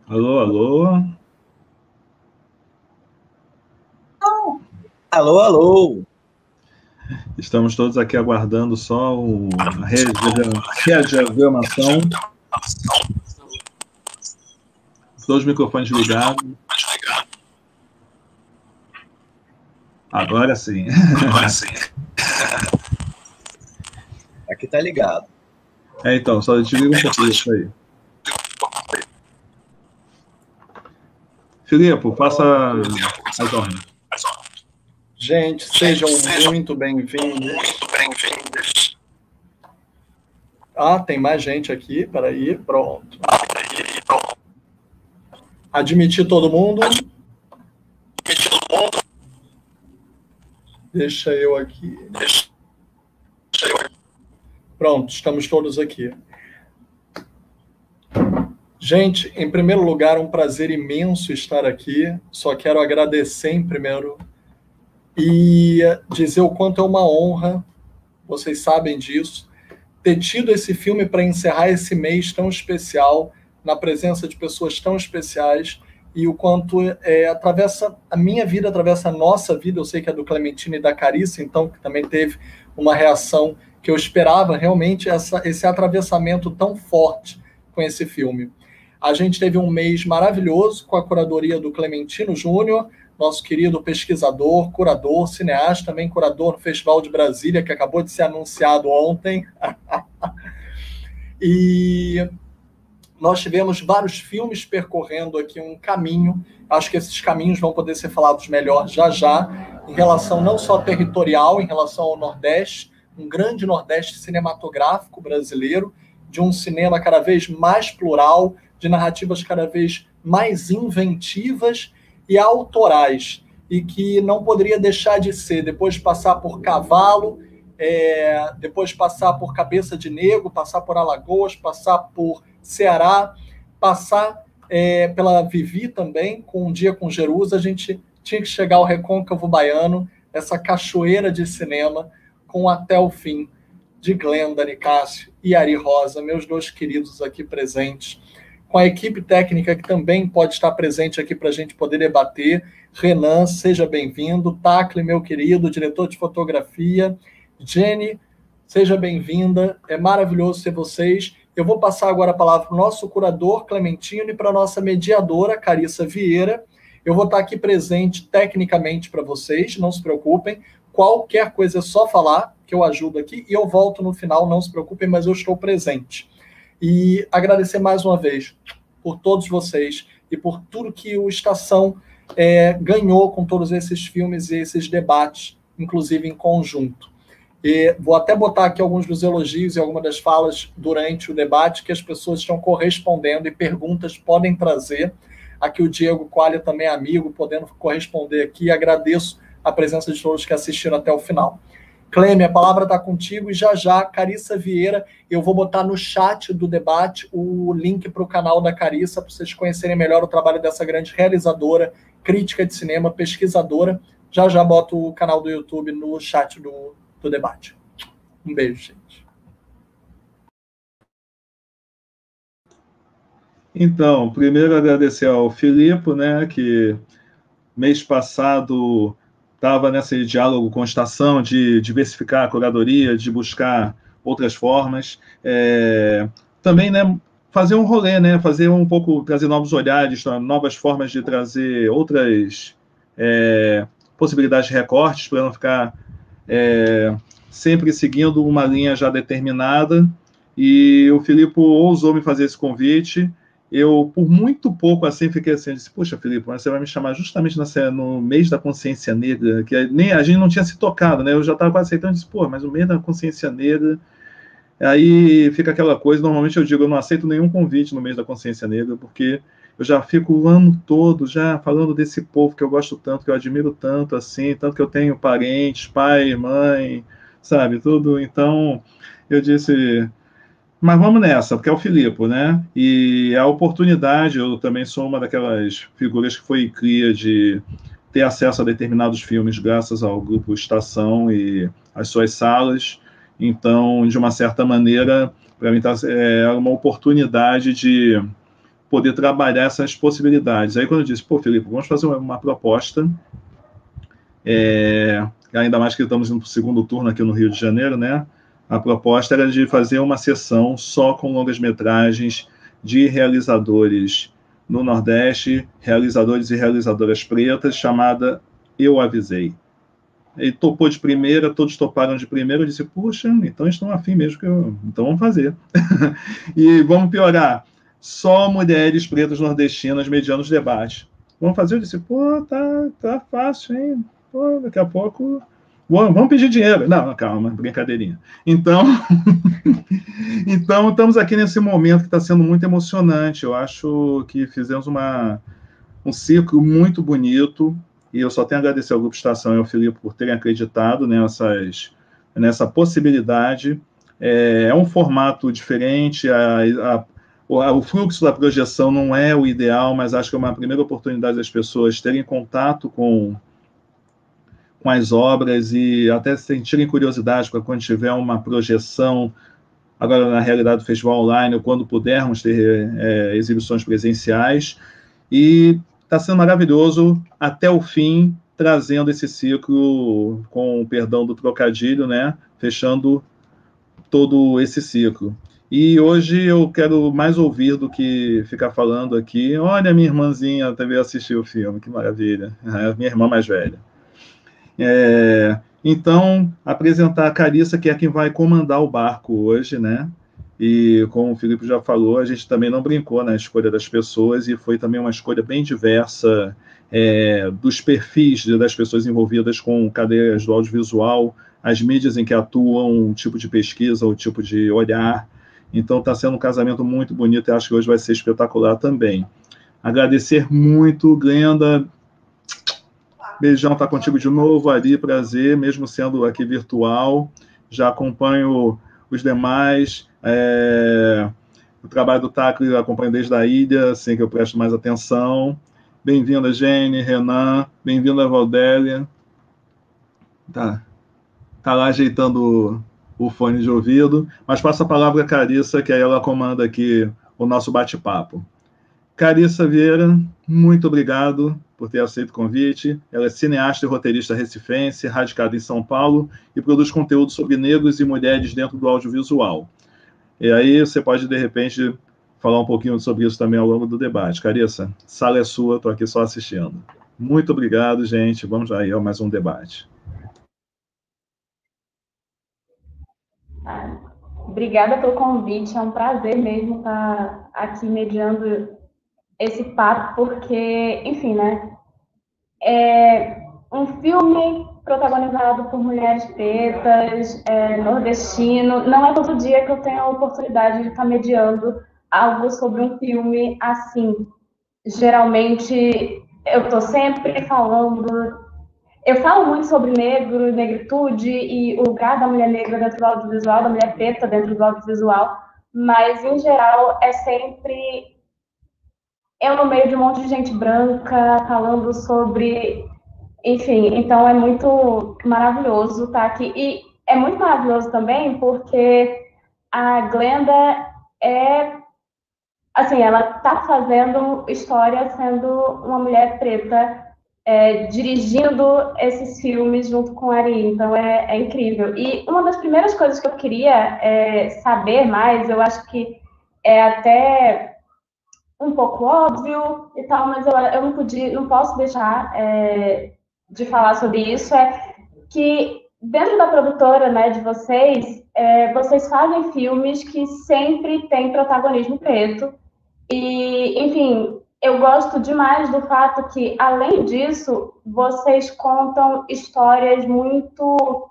Alô, alô. Alô, alô. Estamos todos aqui aguardando só a rediagramação. Todos os microfones ligados. Agora sim. Aqui tá ligado. Então, só desliga um pouquinho isso aí. Filipe, faça as ordens. Gente, sejam muito bem-vindos. Ah, tem mais gente aqui. Peraí, pronto. Admitir todo mundo. Deixa eu aqui. Pronto, estamos todos aqui. Gente, em primeiro lugar, um prazer imenso estar aqui. Só quero agradecer em primeiro e dizer o quanto é uma honra, vocês sabem disso, ter tido esse filme para encerrar esse mês tão especial, na presença de pessoas tão especiais, e o quanto atravessa a minha vida, atravessa a nossa vida. Eu sei que é do Clementino e da Carissa, então, que também teve uma reação que eu esperava, realmente, esse atravessamento tão forte com esse filme. A gente teve um mês maravilhoso com a curadoria do Clementino Júnior, nosso querido pesquisador, curador, cineasta, também curador no Festival de Brasília, que acabou de ser anunciado ontem. E nós tivemos vários filmes percorrendo aqui um caminho. Acho que esses caminhos vão poder ser falados melhor já já, em relação não só territorial, em relação ao Nordeste, um grande Nordeste cinematográfico brasileiro, de um cinema cada vez mais plural, de narrativas cada vez mais inventivas e autorais, e que não poderia deixar de ser, depois de passar por Cavalo, depois de passar por Cabeça de Negro, passar por Alagoas, passar por Ceará, passar pela Vivi também, com Um Dia com Jerusa, a gente tinha que chegar ao Recôncavo Baiano, essa cachoeira de cinema, com Até o Fim, de Glenda Nicásio e Ari Rosa, meus dois queridos aqui presentes, com a equipe técnica que também pode estar presente aqui para a gente poder debater. Renan, seja bem-vindo. Tacle, meu querido, diretor de fotografia. Jenny, seja bem-vinda. É maravilhoso ser vocês. Eu vou passar agora a palavra para o nosso curador, Clementino, e para a nossa mediadora, Carissa Vieira. Eu vou estar aqui presente tecnicamente para vocês, não se preocupem. Qualquer coisa é só falar, que eu ajudo aqui, e eu volto no final, não se preocupem, mas eu estou presente. E agradecer mais uma vez por todos vocês e por tudo que o Estação ganhou com todos esses filmes e esses debates, inclusive em conjunto. E vou até botar aqui alguns dos elogios e algumas das falas durante o debate que as pessoas estão correspondendo, e perguntas podem trazer. Aqui o Diego Coalha também é amigo, podendo corresponder aqui. Agradeço a presença de todos que assistiram até o final. Cleme, a palavra está contigo, e já já, Carissa Vieira, eu vou botar no chat do debate o link para o canal da Carissa, para vocês conhecerem melhor o trabalho dessa grande realizadora, crítica de cinema, pesquisadora. Já já boto o canal do YouTube no chat do debate. Um beijo, gente. Então, primeiro agradecer ao Filipe, né, que mês passado estava nesse diálogo com a Estação de diversificar a curadoria, de buscar outras formas. Também, né, fazer um rolê, né, fazer um pouco, trazer novos olhares, novas formas de trazer outras possibilidades de recortes, para não ficar sempre seguindo uma linha já determinada. E o Filipe ousou me fazer esse convite. Eu, por muito pouco, assim, fiquei assim, disse, puxa, Filipe, mas você vai me chamar justamente no mês da consciência negra, que nem a gente não tinha se tocado, né? Eu já estava quase aceitando, disse, pô, mas o mês da consciência negra... Aí fica aquela coisa, normalmente eu digo, eu não aceito nenhum convite no mês da consciência negra, porque eu já fico o ano todo já falando desse povo que eu gosto tanto, que eu admiro tanto, assim, tanto que eu tenho parentes, pai, mãe, sabe, tudo. Então, eu disse... Mas vamos nessa, porque é o Filipe, né? E a oportunidade, eu também sou uma daquelas figuras que foi cria de ter acesso a determinados filmes graças ao grupo Estação e às suas salas. Então, de uma certa maneira, para mim é uma oportunidade de poder trabalhar essas possibilidades. Aí quando eu disse, pô, Filipe, vamos fazer uma proposta, ainda mais que estamos no segundo turno aqui no Rio de Janeiro, né? A proposta era de fazer uma sessão só com longas-metragens de realizadores no Nordeste, realizadores e realizadoras pretas, chamada Eu Avisei. Ele topou de primeira, todos toparam de primeira, eu disse, puxa, então estão afim mesmo, então vamos fazer. E vamos piorar, só mulheres pretas nordestinas mediando os debates. Vamos fazer? Eu disse, pô, tá fácil, hein? Pô, daqui a pouco... Vamos pedir dinheiro. Não, calma, brincadeirinha. Então, então estamos aqui nesse momento que está sendo muito emocionante. Eu acho que fizemos um ciclo muito bonito, e eu só tenho a agradecer ao Grupo Estação e ao Filipe por terem acreditado nessa possibilidade. É um formato diferente, o fluxo da projeção não é o ideal, mas acho que é uma primeira oportunidade das pessoas terem contato com as obras e até sentirem curiosidade para quando tiver uma projeção, agora na realidade do festival online, ou quando pudermos ter exibições presenciais. E está sendo maravilhoso até o fim, trazendo esse ciclo, com o perdão do trocadilho, né? Fechando todo esse ciclo. E hoje eu quero mais ouvir do que ficar falando aqui. Olha, minha irmãzinha também assistiu o filme, que maravilha. Minha irmã mais velha. Então, apresentar a Carissa, que é quem vai comandar o barco hoje, né? E como o Filipe já falou, a gente também não brincou na escolha das pessoas e foi também uma escolha bem diversa dos perfis das pessoas envolvidas com cadeias do audiovisual, as mídias em que atuam, o tipo de pesquisa, o tipo de olhar. Então está sendo um casamento muito bonito e acho que hoje vai ser espetacular também. Agradecer muito, Glenda. Beijão, tá contigo de novo, Ari, prazer, mesmo sendo aqui virtual. Já acompanho os demais. O trabalho do Tacli eu acompanho desde a ilha, assim que eu presto mais atenção. Bem-vinda, Jane, Renan. Bem-vinda, Valdélia. Tá lá ajeitando o fone de ouvido. Mas passo a palavra a Carissa, que aí ela comanda aqui o nosso bate-papo. Carissa Vieira, muito obrigado por ter aceito o convite. Ela é cineasta e roteirista recifense, radicada em São Paulo e produz conteúdo sobre negros e mulheres dentro do audiovisual. E aí você pode, de repente, falar um pouquinho sobre isso também ao longo do debate. Carissa, a sala é sua, estou aqui só assistindo. Muito obrigado, gente. Vamos aí a mais um debate. Obrigada pelo convite, é um prazer mesmo estar aqui mediando esse papo, porque, enfim, né, é um filme protagonizado por mulheres pretas, nordestino, não é todo dia que eu tenho a oportunidade de estar mediando algo sobre um filme assim. Geralmente, eu estou sempre falando... Eu falo muito sobre negro, negritude e o lugar da mulher negra dentro do audiovisual, da mulher preta dentro do audiovisual, mas, em geral, é sempre eu no meio de um monte de gente branca falando sobre... Enfim, então é muito maravilhoso estar aqui. E é muito maravilhoso também porque a Glenda assim, ela está fazendo história sendo uma mulher preta, dirigindo esses filmes junto com a Ari, então é incrível. E uma das primeiras coisas que eu queria saber mais, eu acho que é até um pouco óbvio e tal, mas eu não posso deixar de falar sobre isso, que dentro da produtora, né, de vocês, vocês fazem filmes que sempre têm protagonismo preto. E, enfim, eu gosto demais do fato que, além disso, vocês contam histórias muito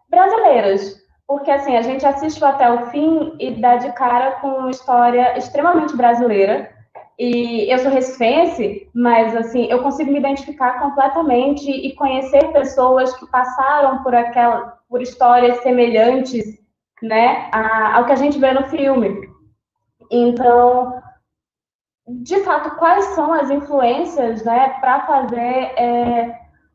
brasileiras. Porque, assim, a gente assiste até o fim e dá de cara com uma história extremamente brasileira. E eu sou recifense, mas, assim, eu consigo me identificar completamente e conhecer pessoas que passaram por histórias semelhantes né, ao que a gente vê no filme. Então, de fato, quais são as influências, né, para fazer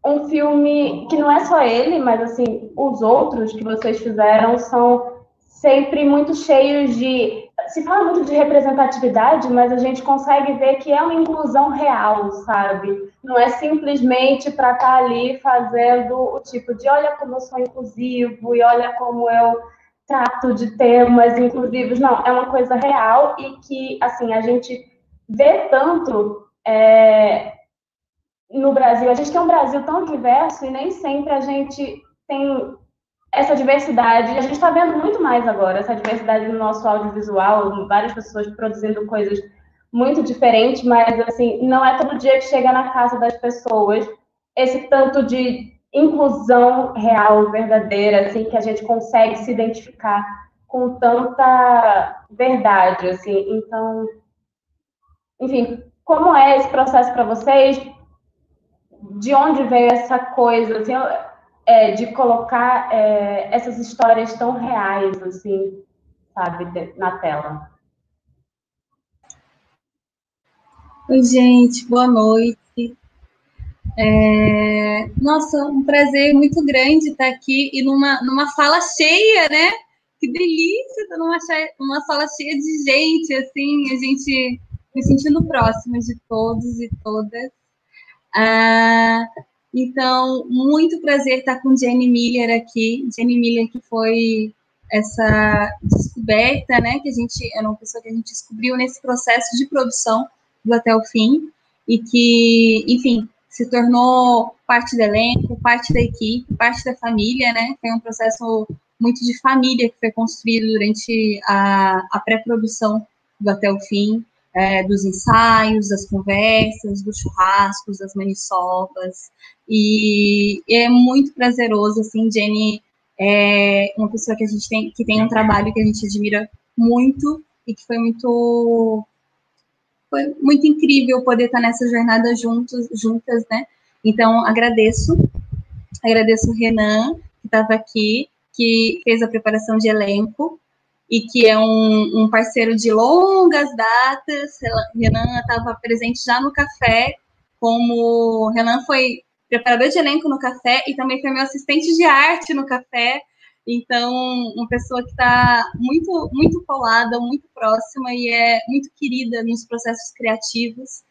um filme que não é só ele, mas assim, os outros que vocês fizeram são sempre muito cheios de... Se fala muito de representatividade, mas a gente consegue ver que é uma inclusão real, sabe? Não é simplesmente para estar ali fazendo o tipo de olha como eu sou inclusivo e olha como eu trato de temas inclusivos. Não, é uma coisa real e que, assim, a gente vê tanto no Brasil. A gente tem um Brasil tão diverso e nem sempre a gente tem essa diversidade. A gente está vendo muito mais agora essa diversidade no nosso audiovisual, várias pessoas produzindo coisas muito diferentes, mas assim, não é todo dia que chega na casa das pessoas esse tanto de inclusão real, verdadeira, assim, que a gente consegue se identificar com tanta verdade, assim. Então, enfim, como é esse processo para vocês? De onde veio essa coisa, assim, de colocar essas histórias tão reais, assim, sabe, na tela? Oi, gente, boa noite. Nossa, um prazer muito grande estar aqui e numa sala cheia, né? Que delícia estar numa sala cheia de gente, assim, a gente me sentindo próxima de todos e todas. Então, muito prazer estar com Jenny Miller aqui. Jenny Miller, que foi essa descoberta, né? Que era uma pessoa que a gente descobriu nesse processo de produção do Até o Fim, e que, enfim, se tornou parte do elenco, parte da equipe, parte da família, né? Foi um processo muito de família que foi construído durante a pré-produção do Até o Fim. Dos ensaios, das conversas, dos churrascos, das maniçobas, e é muito prazeroso, assim. Jenny é uma pessoa que a gente tem um trabalho que a gente admira muito, e que foi muito incrível poder estar nessa jornada juntas, né? Então, agradeço o Renan, que estava aqui, que fez a preparação de elenco, e que é um parceiro de longas datas. Renan estava presente já no café, Renan foi preparador de elenco no café e também foi meu assistente de arte no café. Então, uma pessoa que está muito, muito colada, muito próxima e é muito querida nos processos criativos.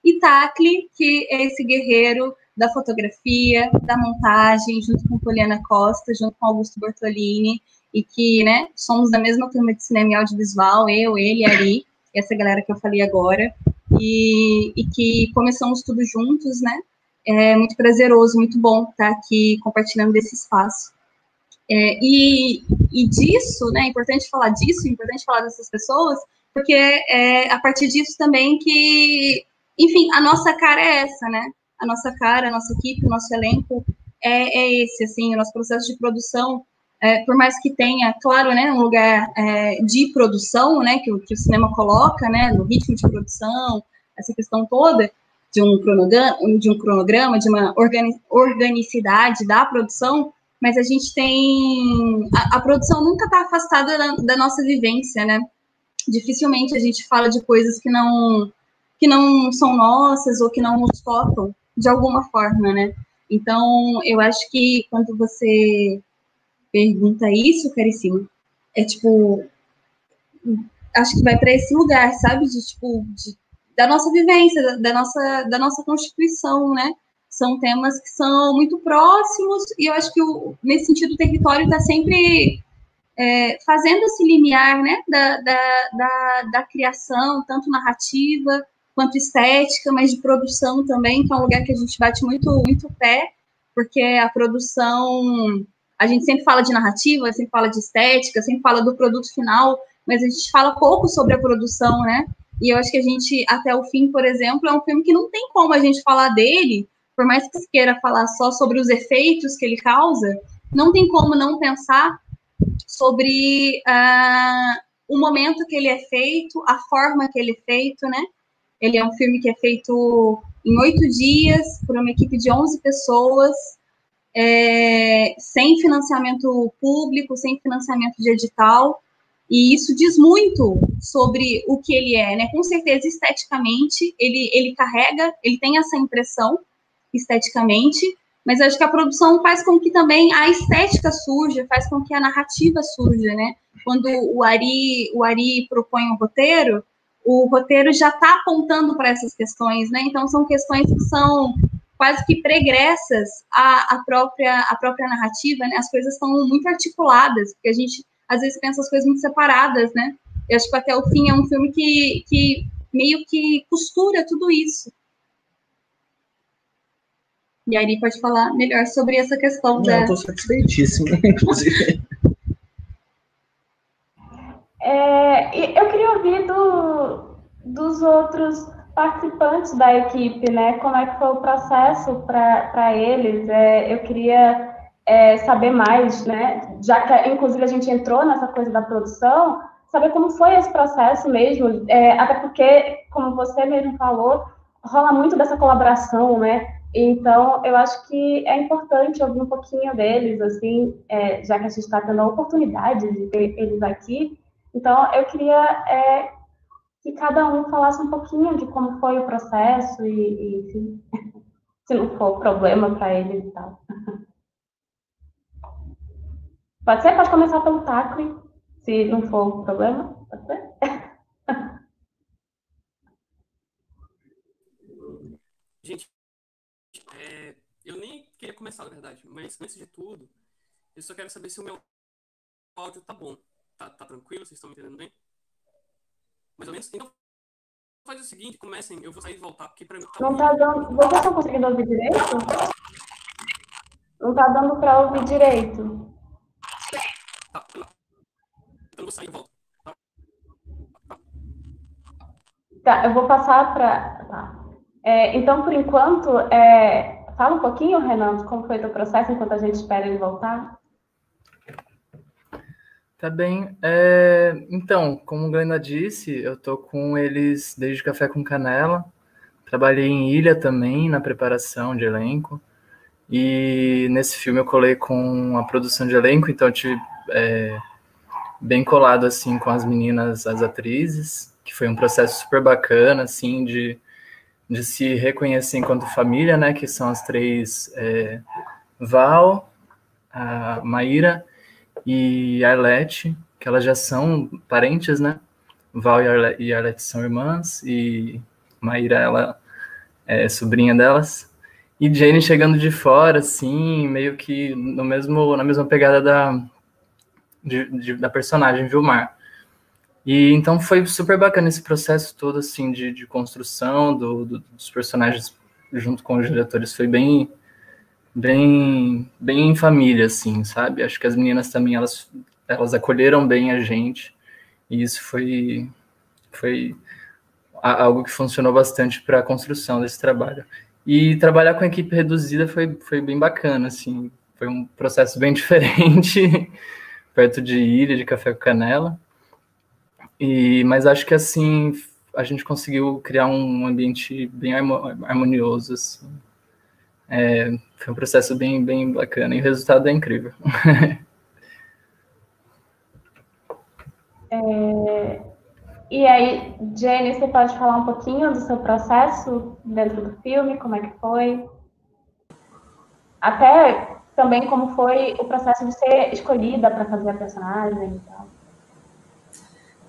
E Tacli, que é esse guerreiro da fotografia, da montagem, junto com Poliana Costa, junto com Augusto Bortolini, e que, né, somos da mesma turma de cinema e audiovisual, ele, Ari, essa galera que eu falei agora, e que começamos tudo juntos, né? É muito prazeroso, muito bom estar aqui compartilhando desse espaço. E disso, né, é importante falar disso, é importante falar dessas pessoas, porque é a partir disso também que, enfim, a nossa cara é essa, né? A nossa cara, a nossa equipe, o nosso elenco é esse, assim, o nosso processo de produção. Por mais que tenha, claro, né, um lugar de produção, né, que o cinema coloca, né, no ritmo de produção, essa questão toda de um cronograma, de uma organicidade da produção, mas a gente tem... A produção nunca está afastada da nossa vivência, né? Dificilmente a gente fala de coisas que não são nossas ou que não nos tocam de alguma forma, né? Então, eu acho que quando você pergunta isso, Caricima, acho que vai para esse lugar, sabe, da nossa vivência, da nossa constituição, né? São temas que são muito próximos, e eu acho que nesse sentido o território está sempre fazendo esse limiar, né, da criação, tanto narrativa quanto estética, mas de produção também, que é um lugar que a gente bate muito, muito pé, porque a produção... A gente sempre fala de narrativa, sempre fala de estética, sempre fala do produto final, mas a gente fala pouco sobre a produção, né? E eu acho que a gente, Até o Fim, por exemplo, é um filme que não tem como a gente falar dele, por mais que se queira falar só sobre os efeitos que ele causa, não tem como não pensar sobre o momento que ele é feito, a forma que ele é feito, né? Ele é um filme que é feito em 8 dias, por uma equipe de 11 pessoas, sem financiamento público, sem financiamento de edital, e isso diz muito sobre o que ele é, né? Com certeza, esteticamente, ele carrega, ele tem essa impressão esteticamente, mas acho que a produção faz com que também a estética surja, faz com que a narrativa surja, né? Quando o Ari propõe o roteiro já está apontando para essas questões, né? Então, são questões que são quase que pregressas à própria narrativa, né? As coisas estão muito articuladas, porque a gente, às vezes, pensa as coisas muito separadas, né? Eu acho que Até o Fim é um filme que meio que costura tudo isso. E a Ari pode falar melhor sobre essa questão. Não, estou satisfeitíssimo, inclusive. Eu queria ouvir dos outros participantes da equipe, né? Como é que foi o processo para eles? Eu queria saber mais, né? Já que, inclusive, a gente entrou nessa coisa da produção, saber como foi esse processo mesmo, até porque, como você mesmo falou, rola muito dessa colaboração, né? Então, eu acho que é importante ouvir um pouquinho deles, assim, já que a gente está tendo a oportunidade de ter eles aqui. Então, eu queria que cada um falasse um pouquinho de como foi o processo e enfim, se não for problema para eles e tal. Pode ser? Pode começar pelo Tacre, se não for problema. Pode ser? Gente, eu nem queria começar, na verdade, mas antes de tudo, eu só quero saber se o meu áudio tá bom. Tá tranquilo? Vocês estão me entendendo bem? Mais ou menos? Então, faz o seguinte, comecem, eu vou sair e voltar, porque pra mim tá Não tá dando... Vocês estão conseguindo ouvir direito? Não tá dando para ouvir direito. Tá, então eu vou sair e volto. Tá, eu vou passar para... Tá. Então, por enquanto, fala um pouquinho, Renan, de como foi o teu processo, enquanto a gente espera ele voltar. Tá bem. Então, como o Glenda disse, eu tô com eles desde Café com Canela. Trabalhei em Ilha também, na preparação de elenco. E nesse filme eu colei com a produção de elenco, então eu tive bem colado assim com as meninas, as atrizes, que foi um processo super bacana, assim, de se reconhecer enquanto família, né? Que são as três, Val, a Maíra e Arlete, que elas já são parentes, né? Val e Arlete são irmãs, e Maíra, ela é sobrinha delas. E Jane chegando de fora, assim, meio que na mesma pegada da personagem, Vilmar. E então foi super bacana esse processo todo, assim, de construção dos personagens junto com os diretores. Foi bem em família, assim, sabe? Acho que as meninas também, elas acolheram bem a gente, e isso foi algo que funcionou bastante para a construção desse trabalho. E trabalhar com a equipe reduzida foi bem bacana, assim, foi um processo bem diferente, perto de Ilha, de Café com Canela, mas acho que, assim, a gente conseguiu criar um ambiente bem harmonioso, assim. Foi um processo bem bacana, e o resultado é incrível. E aí, Jenny, você pode falar um pouquinho do seu processo dentro do filme, como é que foi? Até também como foi o processo de ser escolhida para fazer a personagem e tal.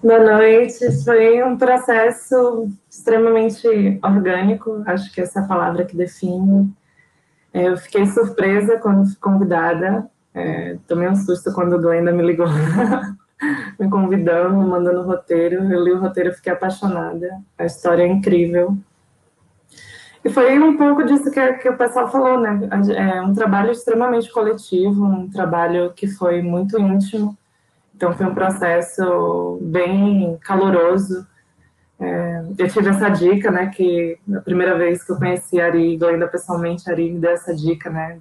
Boa noite, foi um processo extremamente orgânico, acho que essa é a palavra que define. Eu fiquei surpresa quando fui convidada, tomei um susto quando o Glenda me ligou, me convidando, me mandando o roteiro. Eu li o roteiro e fiquei apaixonada, a história é incrível. E foi um pouco disso que o pessoal falou, né? É um trabalho extremamente coletivo, um trabalho que foi muito íntimo, então foi um processo bem caloroso. Eu tive essa dica, né, que a primeira vez que eu conheci a Ari, Glenda pessoalmente, a Ari me deu essa dica, né,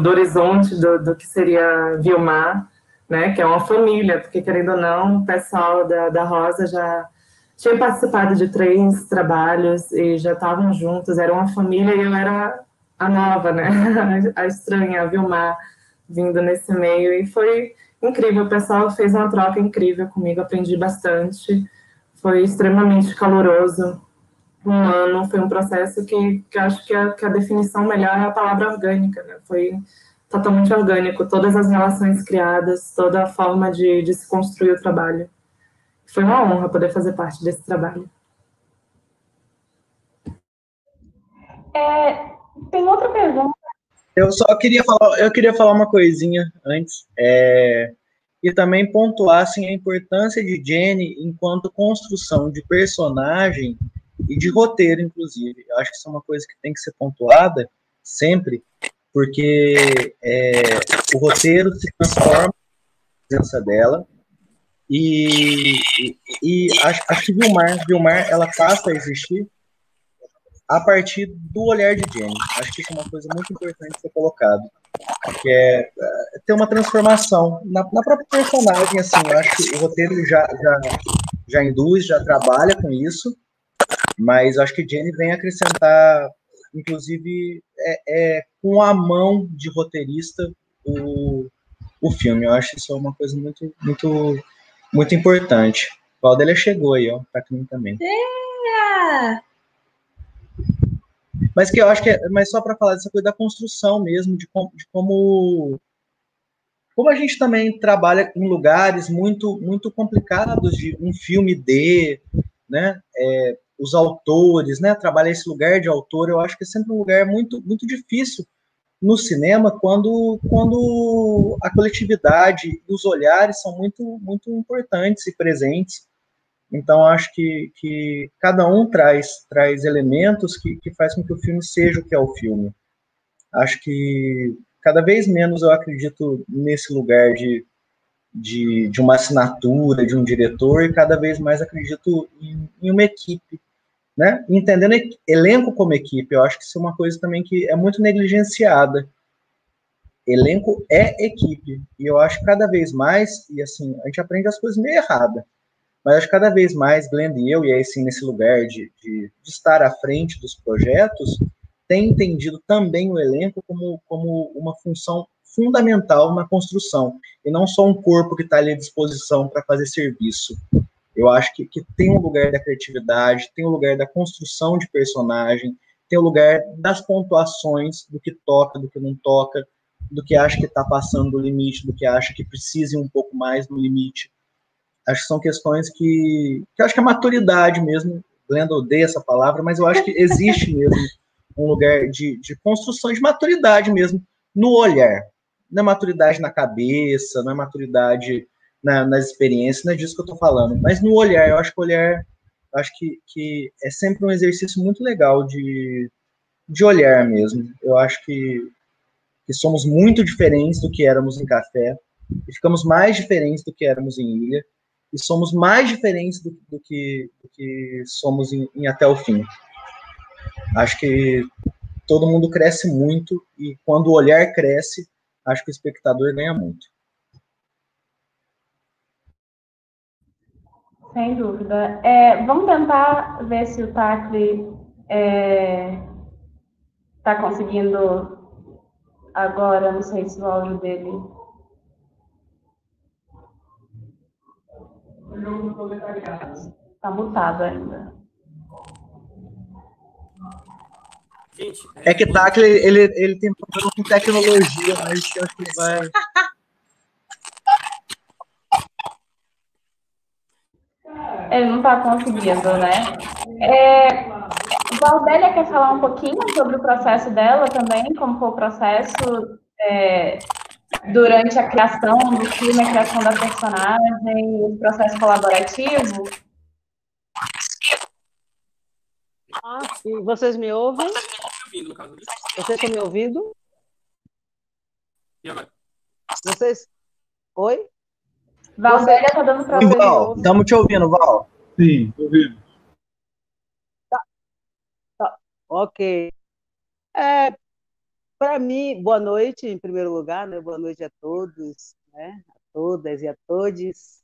do horizonte do que seria Vilmar, né, que é uma família, porque, querendo ou não, o pessoal da Rosa já tinha participado de 3 trabalhos e já estavam juntos, era uma família, e eu era a nova, né? A estranha, a Vilmar, vindo nesse meio. E foi incrível, o pessoal fez uma troca incrível comigo, aprendi bastante. Foi extremamente caloroso, humano, foi um processo que acho que a definição melhor é a palavra orgânica, né? Foi totalmente orgânico, todas as relações criadas, toda a forma de se construir o trabalho. Foi uma honra poder fazer parte desse trabalho. Tem outra pergunta. Eu queria falar uma coisinha antes, e também pontuar assim, a importância de Jenny enquanto construção de personagem e de roteiro, inclusive. Eu acho que isso é uma coisa que tem que ser pontuada sempre, porque o roteiro se transforma na presença dela, e acho que Vilmar, ela passa a existir a partir do olhar de Jenny. Acho que isso é uma coisa muito importante ser colocado, que é ter uma transformação na própria personagem, assim. Eu acho que o roteiro já induz, já trabalha com isso, mas acho que Jenny vem acrescentar, inclusive, com a mão de roteirista, o filme. Eu acho isso uma coisa muito, muito, muito importante. O Valdélia chegou aí, ó, tá aqui também. Mas que eu acho que mas só para falar dessa coisa da construção mesmo, de como a gente também trabalha em lugares muito muito complicados de um filme né? Os autores, né? Trabalhar esse lugar de autor, eu acho que é sempre um lugar muito muito difícil no cinema quando a coletividade e os olhares são muito muito importantes e presentes. Então, acho que cada um traz elementos que faz com que o filme seja o que é o filme. Acho que cada vez menos eu acredito nesse lugar de uma assinatura, de um diretor, e cada vez mais acredito em uma equipe, né? Entendendo elenco como equipe, eu acho que isso é uma coisa também que é muito negligenciada. Elenco é equipe, e eu acho que cada vez mais, e assim, a gente aprende as coisas meio erradas, mas acho que cada vez mais, Glenda e eu, e aí sim nesse lugar de estar à frente dos projetos, tem entendido também o elenco como uma função fundamental na construção, e não só um corpo que está ali à disposição para fazer serviço. Eu acho que tem um lugar da criatividade, tem um lugar da construção de personagem, tem o um lugar das pontuações, do que toca, do que não toca, do que acha que está passando do limite, do que acha que precisa ir um pouco mais no limite. Acho que são questões que eu acho que a maturidade mesmo, Glenda odeia essa palavra, mas eu acho que existe mesmo um lugar de construção de maturidade mesmo no olhar. Não é maturidade na cabeça, não é maturidade nas experiências, não é disso que eu estou falando, mas no olhar. Eu acho que o olhar, acho que é sempre um exercício muito legal de olhar mesmo. Eu acho que somos muito diferentes do que éramos em Café, e ficamos mais diferentes do que éramos em Ilha, e somos mais diferentes do que somos em Até o Fim. Acho que todo mundo cresce muito, e quando o olhar cresce, acho que o espectador ganha muito. Sem dúvida. Vamos tentar ver se o Tacli está conseguindo agora, não sei se o áudio dele... Está mutado ainda. Gente, é que Tacli, ele tem problema com tecnologia, mas eu acho que vai... Ele não está conseguindo, né? Valdélia quer falar um pouquinho sobre o processo dela também, como foi o processo durante a criação do filme, a criação da personagem, o processo colaborativo? E vocês me ouvem? Vocês estão me ouvindo? E agora? Vocês... Oi? Valdélia está dando para ver. Val, estamos te ouvindo, Val. Sim, ouvindo. Tá. Ok. Para mim, boa noite, em primeiro lugar, né? Boa noite a todos, né? A todas e a todos.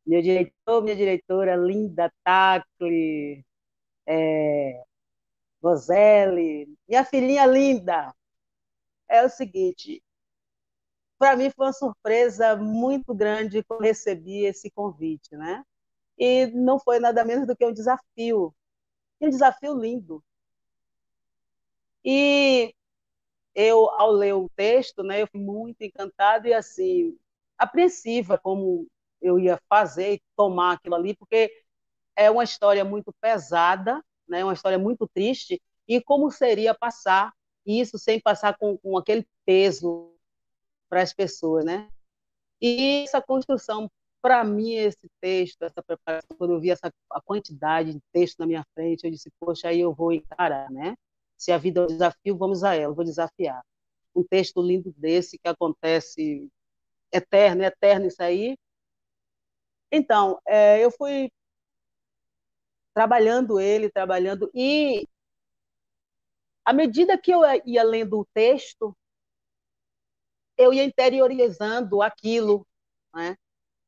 Meu diretor, minha diretora, linda Tacli, Roseli, Minha filhinha linda, é o seguinte, para mim foi uma surpresa muito grande quando recebi esse convite, né? E não foi nada menos do que um desafio lindo. E eu, ao ler o texto, né, eu fui muito encantada e, assim, apreensiva como eu ia fazer e tomar aquilo ali, porque é uma história muito pesada, né, uma história muito triste, e como seria passar isso sem passar com aquele peso para as pessoas, né? E essa construção, para mim, esse texto, essa preparação, quando eu vi a quantidade de texto na minha frente, eu disse, poxa, aí eu vou encarar, né? Se a vida é um desafio, vamos a ela, eu vou desafiar. Um texto lindo desse que acontece eterno, eterno isso aí. Então, eu fui trabalhando, e à medida que eu ia lendo o texto, eu ia interiorizando aquilo, né?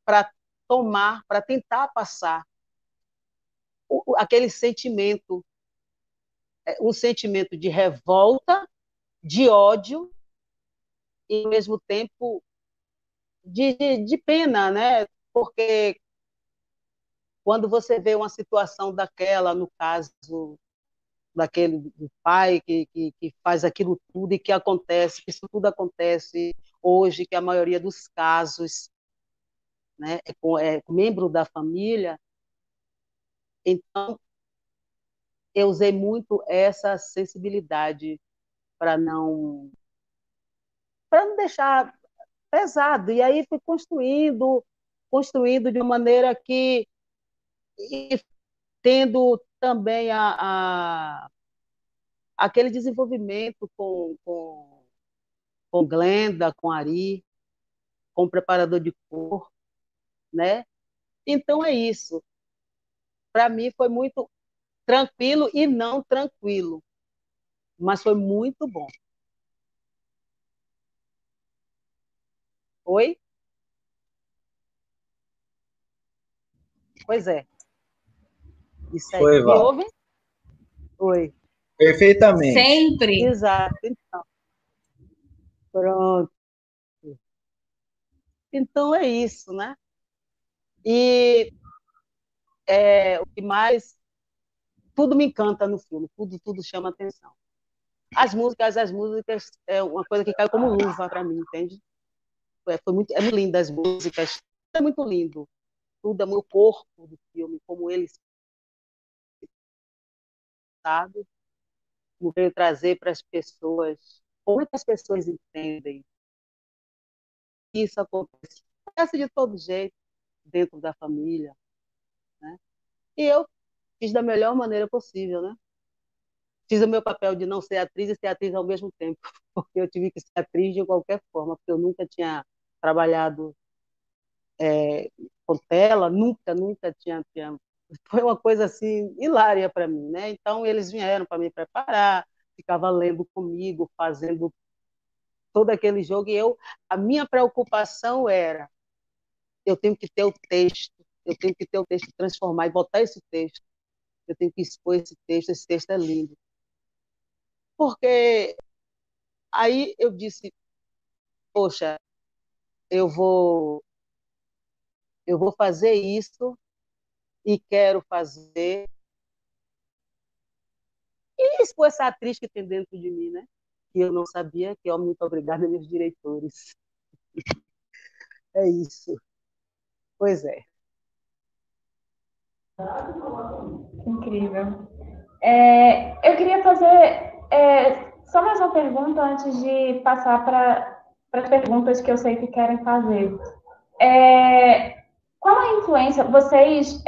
Para tomar, para tentar passar aquele sentimento, um sentimento de revolta, de ódio e, ao mesmo tempo, de pena, né? Porque quando você vê uma situação daquela, no caso daquele do pai que faz aquilo tudo e que acontece, que isso tudo acontece hoje, que a maioria dos casos, né, é membro da família, então eu usei muito essa sensibilidade para não deixar pesado. E aí fui construindo de uma maneira que, e tendo também aquele desenvolvimento com Glenda, com Ari, com o preparador de cor, né? Então é isso. Para mim foi muito tranquilo e não tranquilo, mas foi muito bom. Oi? Pois é. Isso aí. Foi, Me Val. ouvem? Oi. Perfeitamente. Sempre. Exato. Então, pronto. Então é isso, né? E o que mais, tudo me encanta no filme, tudo chama atenção. As músicas é uma coisa que caiu como luva para mim, entende? É muito linda as músicas, é muito lindo. Tudo é o corpo do filme, como ele sabe, como veio trazer para as pessoas, como é que as pessoas entendem isso acontece de todo jeito dentro da família, né? E eu fiz da melhor maneira possível, né? Fiz o meu papel de não ser atriz e ser atriz ao mesmo tempo, porque eu tive que ser atriz de qualquer forma, porque eu nunca tinha trabalhado com tela, nunca tinha. Foi uma coisa assim hilária para mim, né? Então eles vieram para me preparar, ficava lendo comigo, fazendo todo aquele jogo, e a minha preocupação era, eu tenho que ter o texto, eu tenho que ter o texto, transformar e botar esse texto, eu tenho que expor esse texto é lindo. Porque aí eu disse, poxa, eu vou fazer isso e quero fazer, e expor essa atriz que tem dentro de mim, né? Que eu não sabia, que é muito obrigada, meus diretores. É isso. Pois é. Incrível. Eu queria fazer só mais uma pergunta antes de passar para as perguntas que eu sei que querem fazer. Qual a influência? Vocês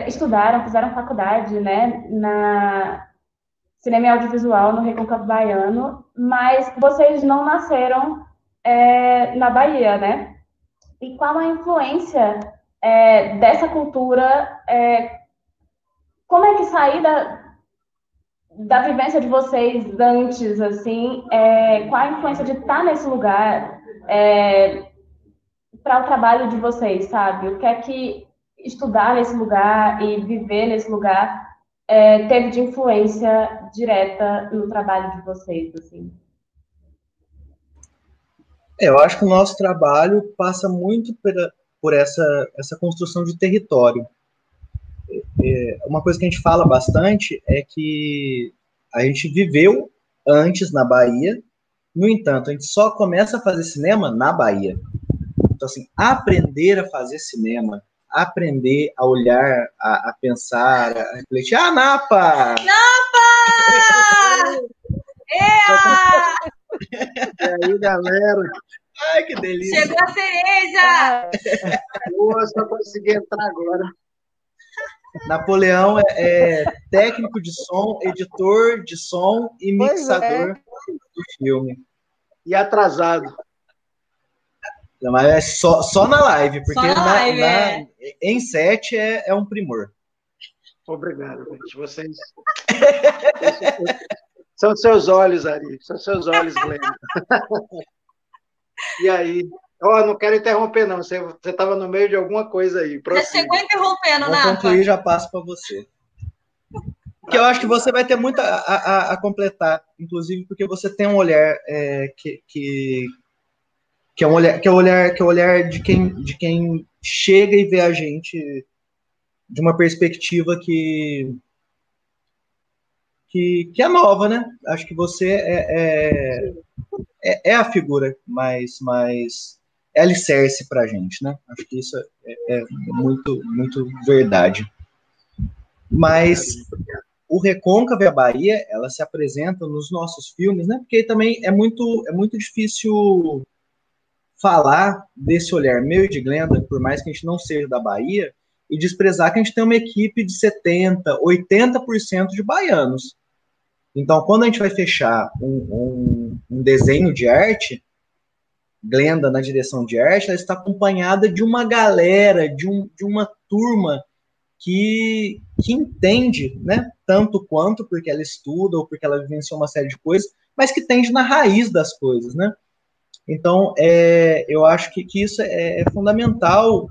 estudaram, fizeram faculdade, né, na cinema e audiovisual no Recôncavo Baiano, mas vocês não nasceram na Bahia, né? E qual a influência dessa cultura? Como é que sair da vivência de vocês antes, assim, qual a influência de estar nesse lugar para o trabalho de vocês, sabe? O que é que estudar nesse lugar e viver nesse lugar teve de influência direta no trabalho de vocês, assim? Eu acho que o nosso trabalho passa muito por essa construção de território. Uma coisa que a gente fala bastante é que a gente viveu antes na Bahia, no entanto, a gente só começa a fazer cinema na Bahia. Então, assim, aprender a fazer cinema, aprender a olhar, a pensar, a refletir. Ah, Napa! Napa! E aí, galera? Ai, que delícia! Chegou a cereja! Boa, só consegui entrar agora. Napoleão é técnico de som, editor de som e mixador do filme. E atrasado. Não, mas é só na live, porque Só na live, em set é um primor. Obrigado, gente. Vocês. São seus olhos, Ari. São seus olhos, Glenda. E aí? Não quero interromper, não. Você estava no meio de alguma coisa aí. Já chegou interrompendo, Vou Napa. concluir, já passo para você. Porque eu acho que você vai ter muito a completar, inclusive porque você tem um olhar que é um olhar de quem chega e vê a gente de uma perspectiva que é nova, né? Acho que você é a figura mais alicerce para a gente, né? Acho que isso é muito, muito verdade. Mas o Recôncavo e a Bahia, ela se apresenta nos nossos filmes, né? Porque também é muito difícil falar desse olhar meu e de Glenda, por mais que a gente não seja da Bahia, e desprezar que a gente tem uma equipe de 70%, 80% de baianos. Então, quando a gente vai fechar um desenho de arte, Glenda na direção de arte, ela está acompanhada de uma galera, de uma turma que entende, né, tanto quanto porque ela estuda ou porque ela vivenciou uma série de coisas, mas que entende na raiz das coisas, né? Então, eu acho que isso é fundamental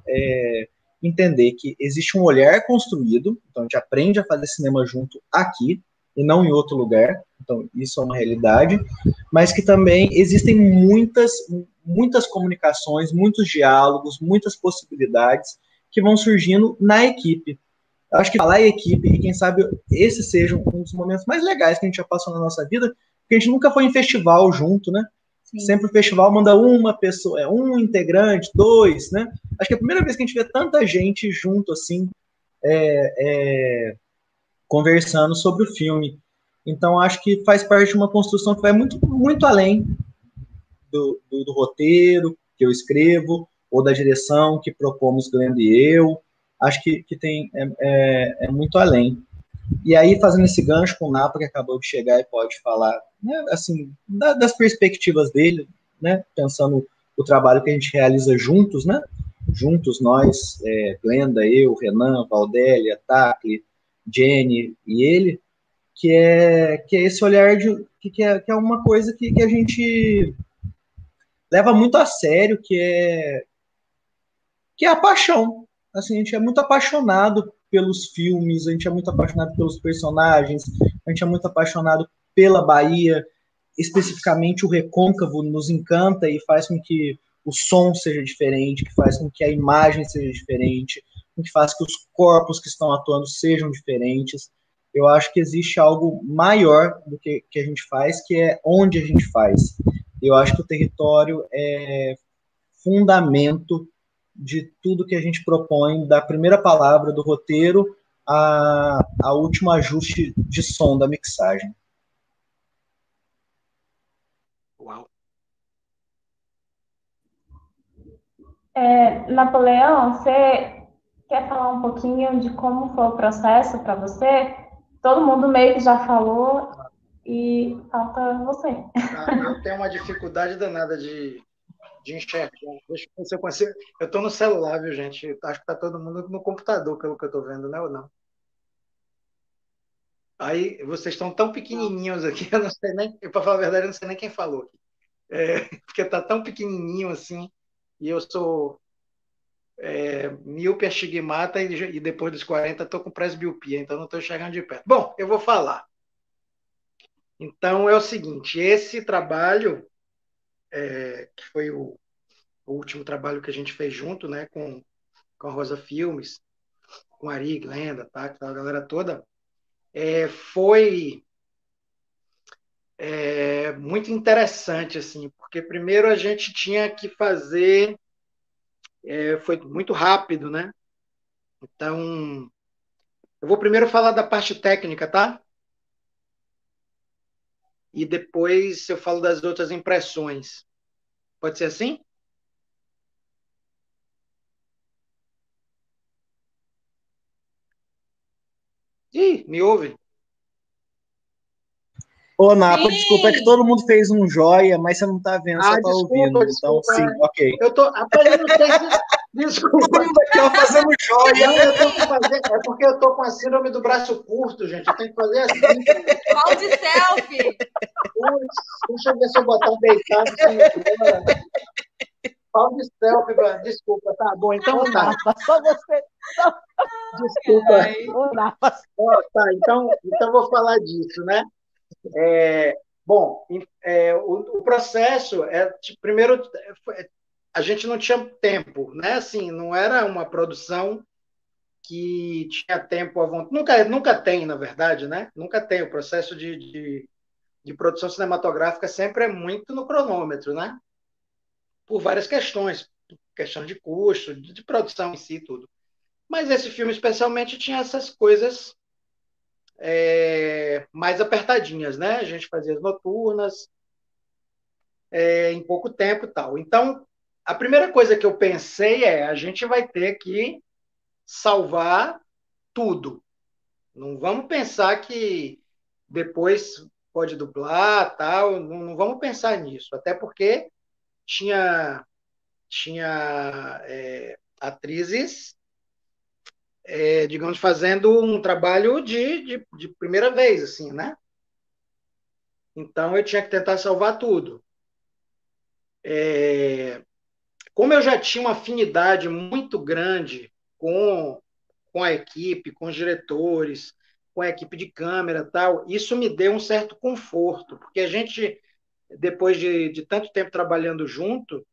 entender que existe um olhar construído, então a gente aprende a fazer cinema junto aqui e não em outro lugar, então isso é uma realidade, mas que também existem muitas comunicações, muitos diálogos, muitas possibilidades que vão surgindo na equipe. Eu acho que falar em equipe, e quem sabe esse seja um dos momentos mais legais que a gente já passou na nossa vida, porque a gente nunca foi em festival junto, né? Sim. Sempre o festival manda uma pessoa, um integrante, dois, né? Acho que é a primeira vez que a gente vê tanta gente junto, assim, conversando sobre o filme. Então, acho que faz parte de uma construção que vai muito, muito além do roteiro que eu escrevo, ou da direção que propomos Glenda e eu. Acho que tem muito além. E aí, fazendo esse gancho com o Napa, que acabou de chegar e pode falar, né, assim, das perspectivas dele, né, pensando o trabalho que a gente realiza juntos, né, juntos nós, Glenda, eu, Renan, Valdélia, Tacli, Jenny e ele, que é esse olhar que é uma coisa que a gente leva muito a sério, que é a paixão. Assim, a gente é muito apaixonado pelos filmes, a gente é muito apaixonado pelos personagens, a gente é muito apaixonado pela Bahia, especificamente o Recôncavo nos encanta e faz com que o som seja diferente, que faz com que a imagem seja diferente, que faz que os corpos que estão atuando sejam diferentes. Eu acho que existe algo maior do que a gente faz, que é onde a gente faz. Eu acho que o território é fundamento de tudo que a gente propõe, da primeira palavra do roteiro a último ajuste de som da mixagem. Uau. Napoleão, você quer falar um pouquinho de como foi o processo para você? Todo mundo meio que já falou e falta você. Eu tenho uma dificuldade danada de enxergar. Deixa eu ver se eu consigo. Eu estou no celular, viu, gente? Acho que está todo mundo no computador, pelo que eu estou vendo, né, ou não? Aí, vocês estão tão pequenininhos aqui, eu não sei nem, para falar a verdade, eu não sei nem quem falou aqui. Porque está tão pequenininho assim, e eu sou míope, astigmata e depois dos 40 estou com presbiopia, então não estou chegando de perto. Bom, eu vou falar. Então é o seguinte, esse trabalho, que foi o último trabalho que a gente fez junto, né, com a Rosa Filmes, com a Ari, Glenda, tá, a galera toda, foi muito interessante, assim, porque primeiro a gente tinha que fazer, foi muito rápido, né? Então, eu vou primeiro falar da parte técnica, tá? E depois eu falo das outras impressões. Pode ser assim? Ih, me ouve? Ô, Napa, Sim. desculpa, é que todo mundo fez um joia, mas você não tá vendo, só tá ouvindo. Então, sim, ok. Eu não sei se... Desculpa. Todo mundo aqui ó, fazendo joia. Não, eu tenho que fazer... É porque eu tô com a síndrome do braço curto, gente. Eu tenho que fazer assim. Mal de selfie. Deixa eu ver se eu botar um deitado. Pau de selfie, desculpa. Tá bom, então tá. Só você. Desculpa. Tá, então vou falar disso, né? Bom, o processo primeiro, a gente não tinha tempo, né? Assim, não era uma produção que tinha tempo à vontade. Nunca tem, na verdade, né? Nunca tem. O processo de produção cinematográfica sempre é muito no cronômetro, né? Por várias questões, questão de custo, de produção em si, tudo. Mas esse filme, especialmente, tinha essas coisas mais apertadinhas, né? A gente fazia as noturnas em pouco tempo e tal. Então, a primeira coisa que eu pensei a gente vai ter que salvar tudo. Não vamos pensar que depois pode dublar, tal. Não vamos pensar nisso. Até porque tinha atrizes, digamos, fazendo um trabalho de primeira vez, assim, né? Então, eu tinha que tentar salvar tudo. Como eu já tinha uma afinidade muito grande com a equipe, com os diretores, com a equipe de câmera e tal, isso me deu um certo conforto, porque a gente, depois de tanto tempo trabalhando junto,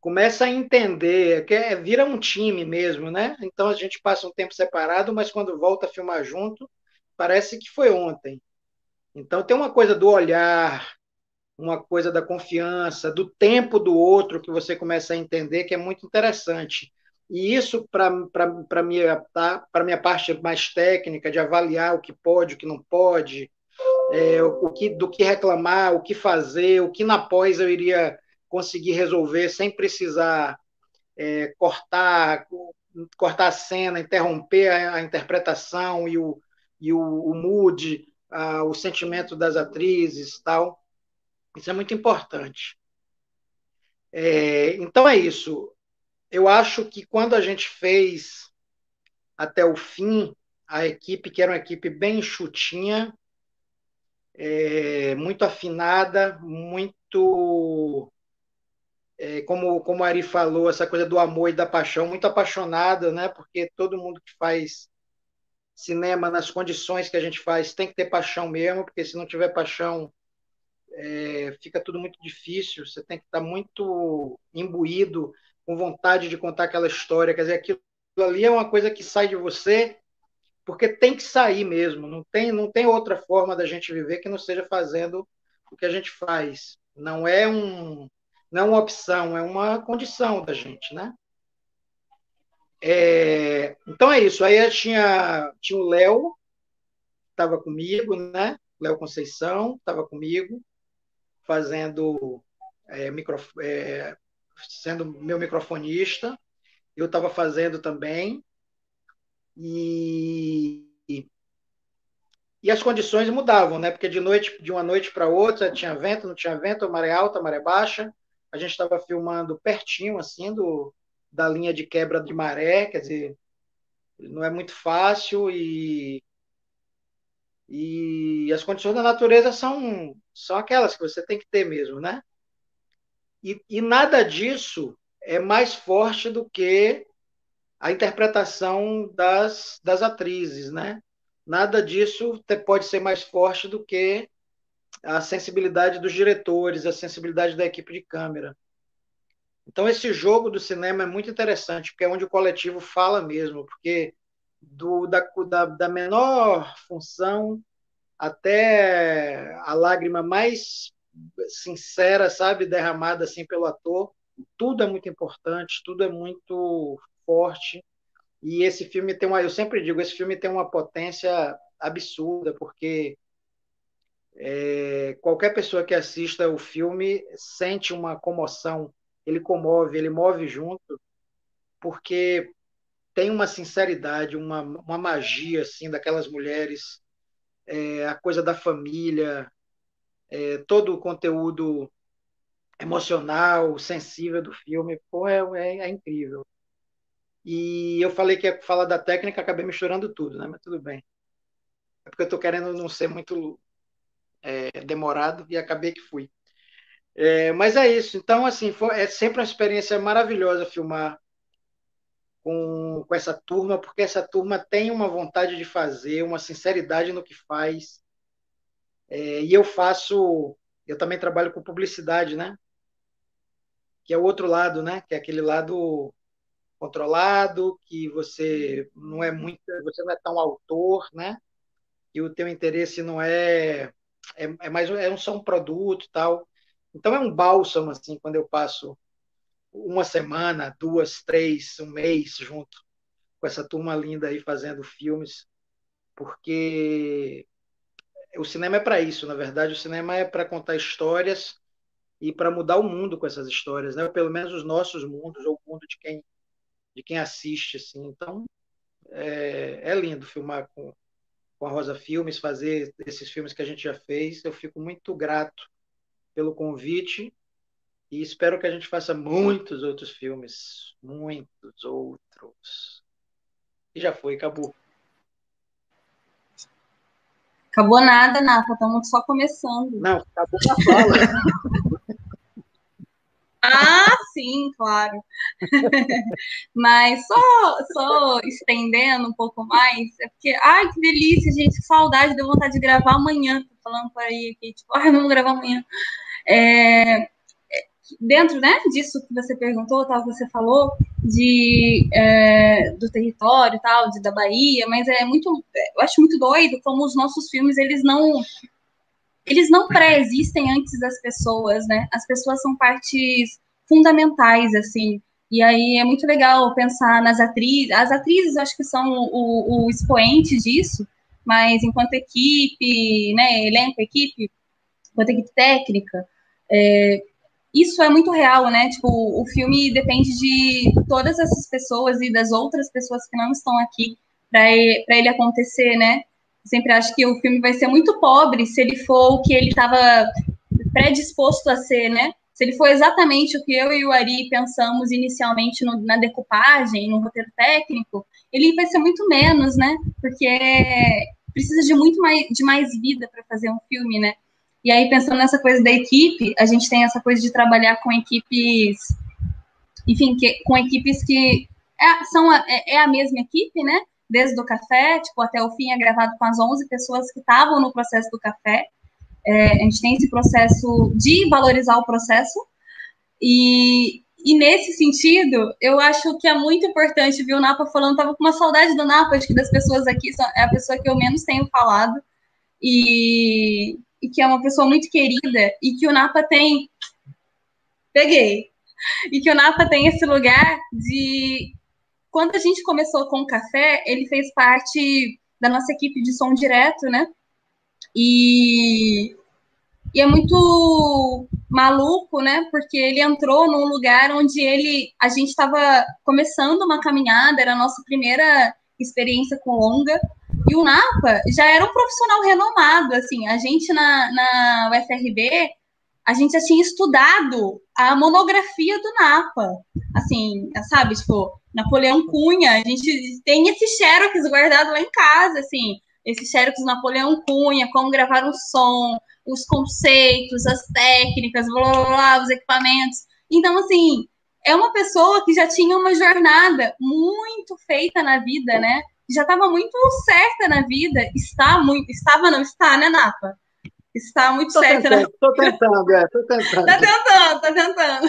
começa a entender, que vira um time mesmo, né? Então a gente passa um tempo separado, mas quando volta a filmar junto, parece que foi ontem. Então tem uma coisa do olhar, uma coisa da confiança, do tempo do outro que você começa a entender que é muito interessante. E isso, para minha parte mais técnica, de avaliar o que pode, o que não pode, do que reclamar, o que fazer, o que na pós eu iria conseguir resolver sem precisar cortar a cena, interromper a interpretação e o mood, o sentimento das atrizes, tal. Isso é muito importante. Então é isso. Eu acho que quando a gente fez até o fim, a equipe, que era uma equipe bem enxutinha, muito afinada, muito, como a Ari falou, essa coisa do amor e da paixão, muito apaixonada, né? Porque todo mundo que faz cinema nas condições que a gente faz tem que ter paixão mesmo, porque se não tiver paixão, fica tudo muito difícil, você tem que estar muito imbuído, com vontade de contar aquela história, quer dizer, aquilo ali é uma coisa que sai de você, porque tem que sair mesmo, não tem outra forma da gente viver que não seja fazendo o que a gente faz, não é uma opção, é uma condição da gente, né? Então é isso, aí tinha o Léo, estava comigo, né? Léo Conceição estava comigo, fazendo sendo meu microfonista, eu estava fazendo também, e as condições mudavam, né? Porque de uma noite para outra, tinha vento, não tinha vento, maré alta, maré baixa, a gente estava filmando pertinho, assim, da linha de quebra de maré, quer dizer, não é muito fácil, e as condições da natureza são aquelas que você tem que ter mesmo, né? E nada disso é mais forte do que a interpretação das atrizes, né? Nada disso pode ser mais forte do que a sensibilidade dos diretores, a sensibilidade da equipe de câmera. Então, esse jogo do cinema é muito interessante, porque é onde o coletivo fala mesmo, porque da menor função até a lágrima mais sincera, sabe, derramada assim pelo ator, tudo é muito importante, tudo é muito forte. E esse filme tem eu sempre digo, esse filme tem uma potência absurda, porque qualquer pessoa que assista o filme sente uma comoção, ele comove, ele move junto, porque tem uma sinceridade, uma magia assim daquelas mulheres, a coisa da família, todo o conteúdo emocional, sensível do filme, pô, é incrível. E eu falei que ia falar da técnica, acabei misturando tudo, né? Mas tudo bem. É porque eu estou querendo não ser muito demorado e acabei que fui. Mas é isso. Então, assim, é sempre uma experiência maravilhosa filmar com essa turma, porque essa turma tem uma vontade de fazer, uma sinceridade no que faz. E eu também trabalho com publicidade, né? Que é o outro lado, né? Que é aquele lado controlado, que você não é tão autor, né? E o teu interesse não é mais só um produto, tal. Então é um bálsamo assim quando eu passo uma semana, duas, três, um mês junto com essa turma linda aí fazendo filmes, porque o cinema é para isso, na verdade, o cinema é para contar histórias e para mudar o mundo com essas histórias, né? Pelo menos os nossos mundos ou o mundo de quem assiste, assim. Então é lindo filmar com a Rosa Filmes, fazer esses filmes que a gente já fez. Eu fico muito grato pelo convite e espero que a gente faça muitos outros filmes, muitos outros. E já foi, acabou. Acabou nada, Napa, estamos só começando. Não, acabou a fala. Ah, sim, claro. Mas só estendendo um pouco mais, é porque, ai, que delícia, gente, que saudade, deu vontade de gravar amanhã. Tô falando por aí aqui, tipo, ai, vamos gravar amanhã. Dentro, né, disso que você perguntou, tal, que você falou, do território, tal, da Bahia, mas eu acho muito doido como os nossos filmes, eles não pré-existem antes das pessoas, né? As pessoas são partes fundamentais, assim. E aí é muito legal pensar nas atrizes. As atrizes, eu acho que são o expoente disso, mas enquanto equipe, né, elenco, enquanto equipe técnica, isso é muito real, né? Tipo, o filme depende de todas essas pessoas e das outras pessoas que não estão aqui para ele acontecer, né? Sempre acho que o filme vai ser muito pobre se ele for o que ele estava predisposto a ser, né? Se ele for exatamente o que eu e o Ari pensamos inicialmente na decupagem, no roteiro técnico, ele vai ser muito menos, né? Porque precisa de mais vida para fazer um filme, né? E aí, pensando nessa coisa da equipe, a gente tem essa coisa de trabalhar com equipes, enfim, com equipes que é a mesma equipe, né? Desde o café, tipo, até o fim é gravado com as 11 pessoas que estavam no processo do café. A gente tem esse processo de valorizar o processo. E nesse sentido, eu acho que é muito importante, viu, o Napa falando, tava com uma saudade do Napa, acho que das pessoas aqui, é a pessoa que eu menos tenho falado. E que é uma pessoa muito querida, e que o Napa tem... Peguei! E que o Napa tem esse lugar de... Quando a gente começou com o café, ele fez parte da nossa equipe de som direto, né? E é muito maluco, né? Porque ele entrou num lugar onde a gente estava começando uma caminhada, era a nossa primeira experiência com longa, e o Napa já era um profissional renomado, assim, a gente na UFRB, a gente já tinha estudado a monografia do Napa, assim, sabe, tipo, Napoleão Cunha, a gente tem esse xerox guardado lá em casa, assim, esse xerox do Napoleão Cunha, como gravar um som, os conceitos, as técnicas, blá, blá, blá, os equipamentos. Então, assim, é uma pessoa que já tinha uma jornada muito feita na vida, né? Já estava muito certa na vida. Está, né, Napa? Está muito certa na vida. Tô tentando. Tá tentando.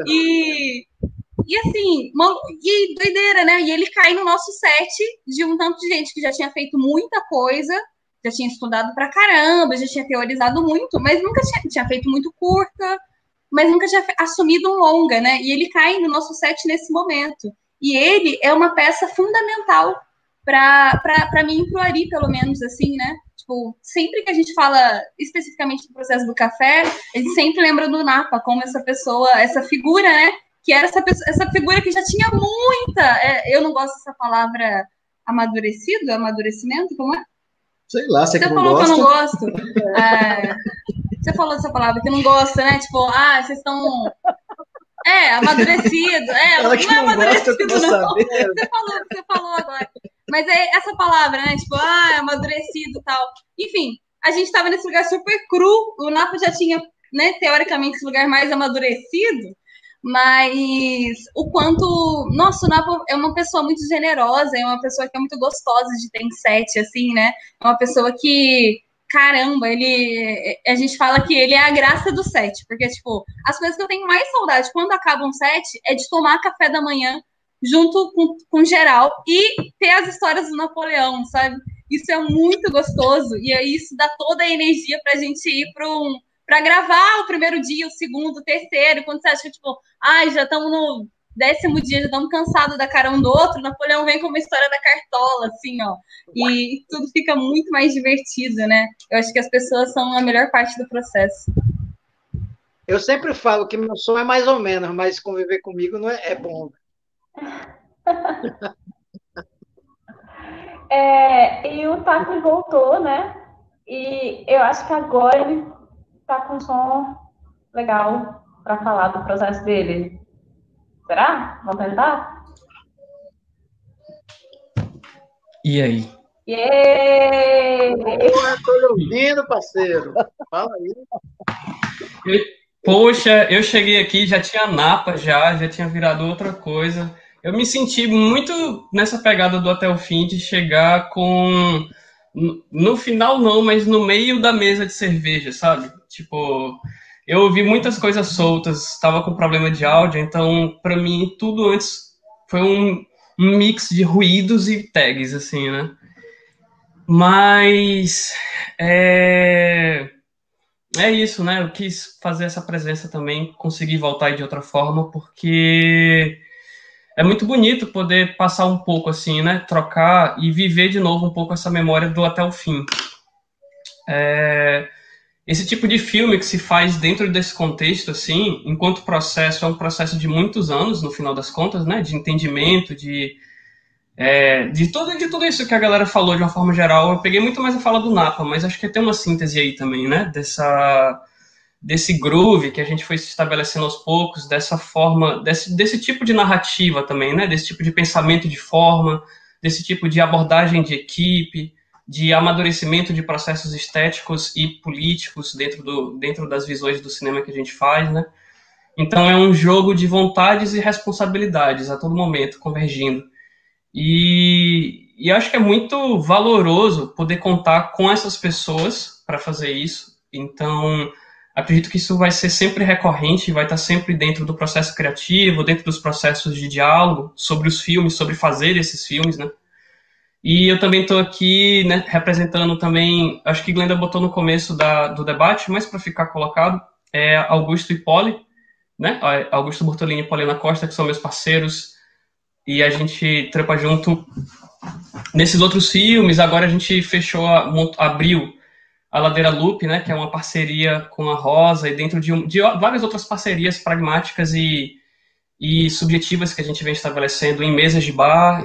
E assim, e doideira, né? E ele cai no nosso set de um tanto de gente que já tinha feito muita coisa, já tinha estudado pra caramba, já tinha teorizado muito, mas nunca tinha feito muito curta, mas nunca tinha assumido um longa, né? E ele cai no nosso set nesse momento. E ele é uma peça fundamental para mim e pro Ari, pelo menos, assim, né? Tipo, sempre que a gente fala especificamente do processo do café, a gente sempre lembra do Napa como essa pessoa, essa figura, né? Que era essa figura que já tinha muita... eu não gosto dessa palavra amadurecimento, como é? Sei lá, você que não falou gosta. Que eu não gosto. Você falou essa palavra que não gosta, né? Tipo, vocês estão... amadurecido. Ela que não é amadurecido, não. Você falou agora. Mas é essa palavra, né? Tipo, amadurecido e tal. Enfim, a gente estava nesse lugar super cru. O Napa já tinha, né, teoricamente, esse lugar mais amadurecido. Mas o quanto... Nossa, o Napa é uma pessoa muito generosa, é uma pessoa que é muito gostosa de ter em set, assim, né? É uma pessoa que... Caramba, a gente fala que ele é a graça do set, porque, tipo, as coisas que eu tenho mais saudade quando acaba um set é de tomar café da manhã junto com geral e ter as histórias do Napoleão, sabe? Isso é muito gostoso e aí isso dá toda a energia pra gente ir pra gravar o primeiro dia, o segundo, o terceiro, quando você acha que, tipo, já estamos no 10º dia, já estamos cansados da cara um do outro, Napoleão vem com uma história da cartola, assim, ó, e tudo fica muito mais divertido, né? Eu acho que as pessoas são a melhor parte do processo. Eu sempre falo que meu som é mais ou menos, mas conviver comigo não é bom. E o Taki voltou, né? E eu acho que agora ele tá com um som legal para falar do processo dele. Será? Vamos tentar? E aí? Tô ouvindo, parceiro. Fala aí. Poxa, eu cheguei aqui, já tinha Napa, já tinha virado outra coisa. Eu me senti muito nessa pegada do Até o Fim, de chegar com... No final não, mas no meio da mesa de cerveja, sabe? Tipo, eu ouvi muitas coisas soltas, estava com problema de áudio, então, para mim, tudo antes foi um mix de ruídos e tags, assim, né? Mas... É isso, né? Eu quis fazer essa presença também, conseguir voltar de outra forma, porque é muito bonito poder passar um pouco assim, né? Trocar e viver de novo um pouco essa memória do Até o Fim. Esse tipo de filme que se faz dentro desse contexto, assim, enquanto processo, é um processo de muitos anos, no final das contas, né? De entendimento, de tudo isso que a galera falou de uma forma geral. Eu peguei muito mais a fala do Napa, mas acho que tem uma síntese aí também, né? Desse groove que a gente foi se estabelecendo aos poucos, dessa forma, desse tipo de narrativa também, né? Desse tipo de pensamento de forma, desse tipo de abordagem de equipe, de amadurecimento de processos estéticos e políticos dentro das visões do cinema que a gente faz, né? Então é um jogo de vontades e responsabilidades a todo momento, convergindo. E acho que é muito valoroso poder contar com essas pessoas para fazer isso. Então, acredito que isso vai ser sempre recorrente, vai estar sempre dentro do processo criativo, dentro dos processos de diálogo sobre os filmes, sobre fazer esses filmes, né? E eu também estou aqui, né, representando também, acho que Glenda botou no começo do debate, mas para ficar colocado, Augusto e Poli, né? Augusto Bortolini e Paulina Costa, que são meus parceiros, e a gente trampa junto nesses outros filmes. Agora a gente abriu a Ladeira Loop, né, que é uma parceria com a Rosa, e dentro de várias outras parcerias pragmáticas e subjetivas que a gente vem estabelecendo em mesas de bar,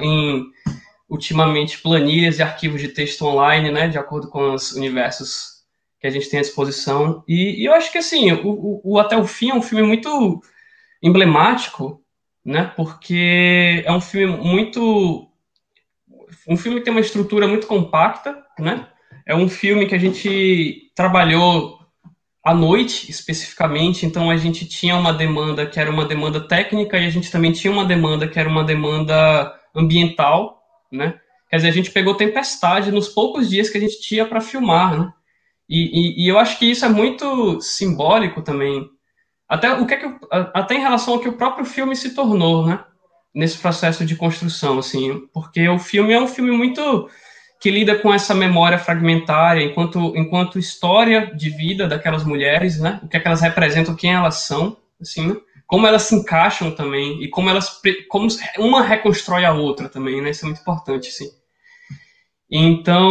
ultimamente planilhas e arquivos de texto online, né, de acordo com os universos que a gente tem à disposição. E eu acho que, assim, o Até o Fim é um filme muito emblemático, né, porque é um filme que tem uma estrutura muito compacta, né? É um filme que a gente trabalhou à noite, especificamente, então a gente tinha uma demanda que era uma demanda técnica e a gente também tinha uma demanda que era uma demanda ambiental, né? Quer dizer, a gente pegou tempestade nos poucos dias que a gente tinha para filmar, né? E eu acho que isso é muito simbólico também, até em relação ao que o próprio filme se tornou, né? Nesse processo de construção, assim, porque o filme é um filme muito que lida com essa memória fragmentária enquanto história de vida daquelas mulheres, né? O que é que elas representam, quem elas são, assim, né? Como elas se encaixam também e como uma reconstrói a outra também, né? Isso é muito importante, assim. Então,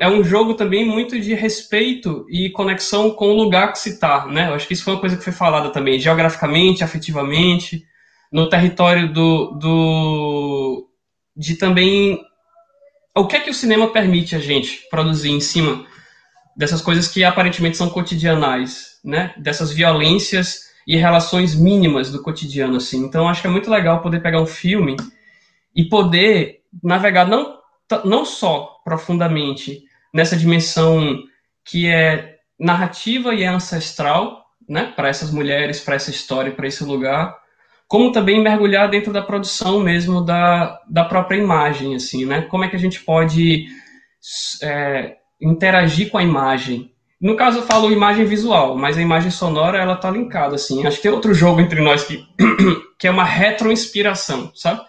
é um jogo também muito de respeito e conexão com o lugar que se está, né? Eu acho que isso foi uma coisa que foi falada também, geograficamente, afetivamente, no território de também o que é que o cinema permite a gente produzir em cima dessas coisas que aparentemente são cotidianais, né? Dessas violências e relações mínimas do cotidiano, assim. Então, acho que é muito legal poder pegar um filme e poder navegar não só profundamente nessa dimensão que é narrativa e é ancestral, né? Para essas mulheres, para essa história, para esse lugar, como também mergulhar dentro da produção mesmo da própria imagem, assim, né? Como é que a gente pode interagir com a imagem? No caso, eu falo imagem visual, mas a imagem sonora, ela tá linkada, assim. Acho que tem outro jogo entre nós que é uma retroinspiração, sabe?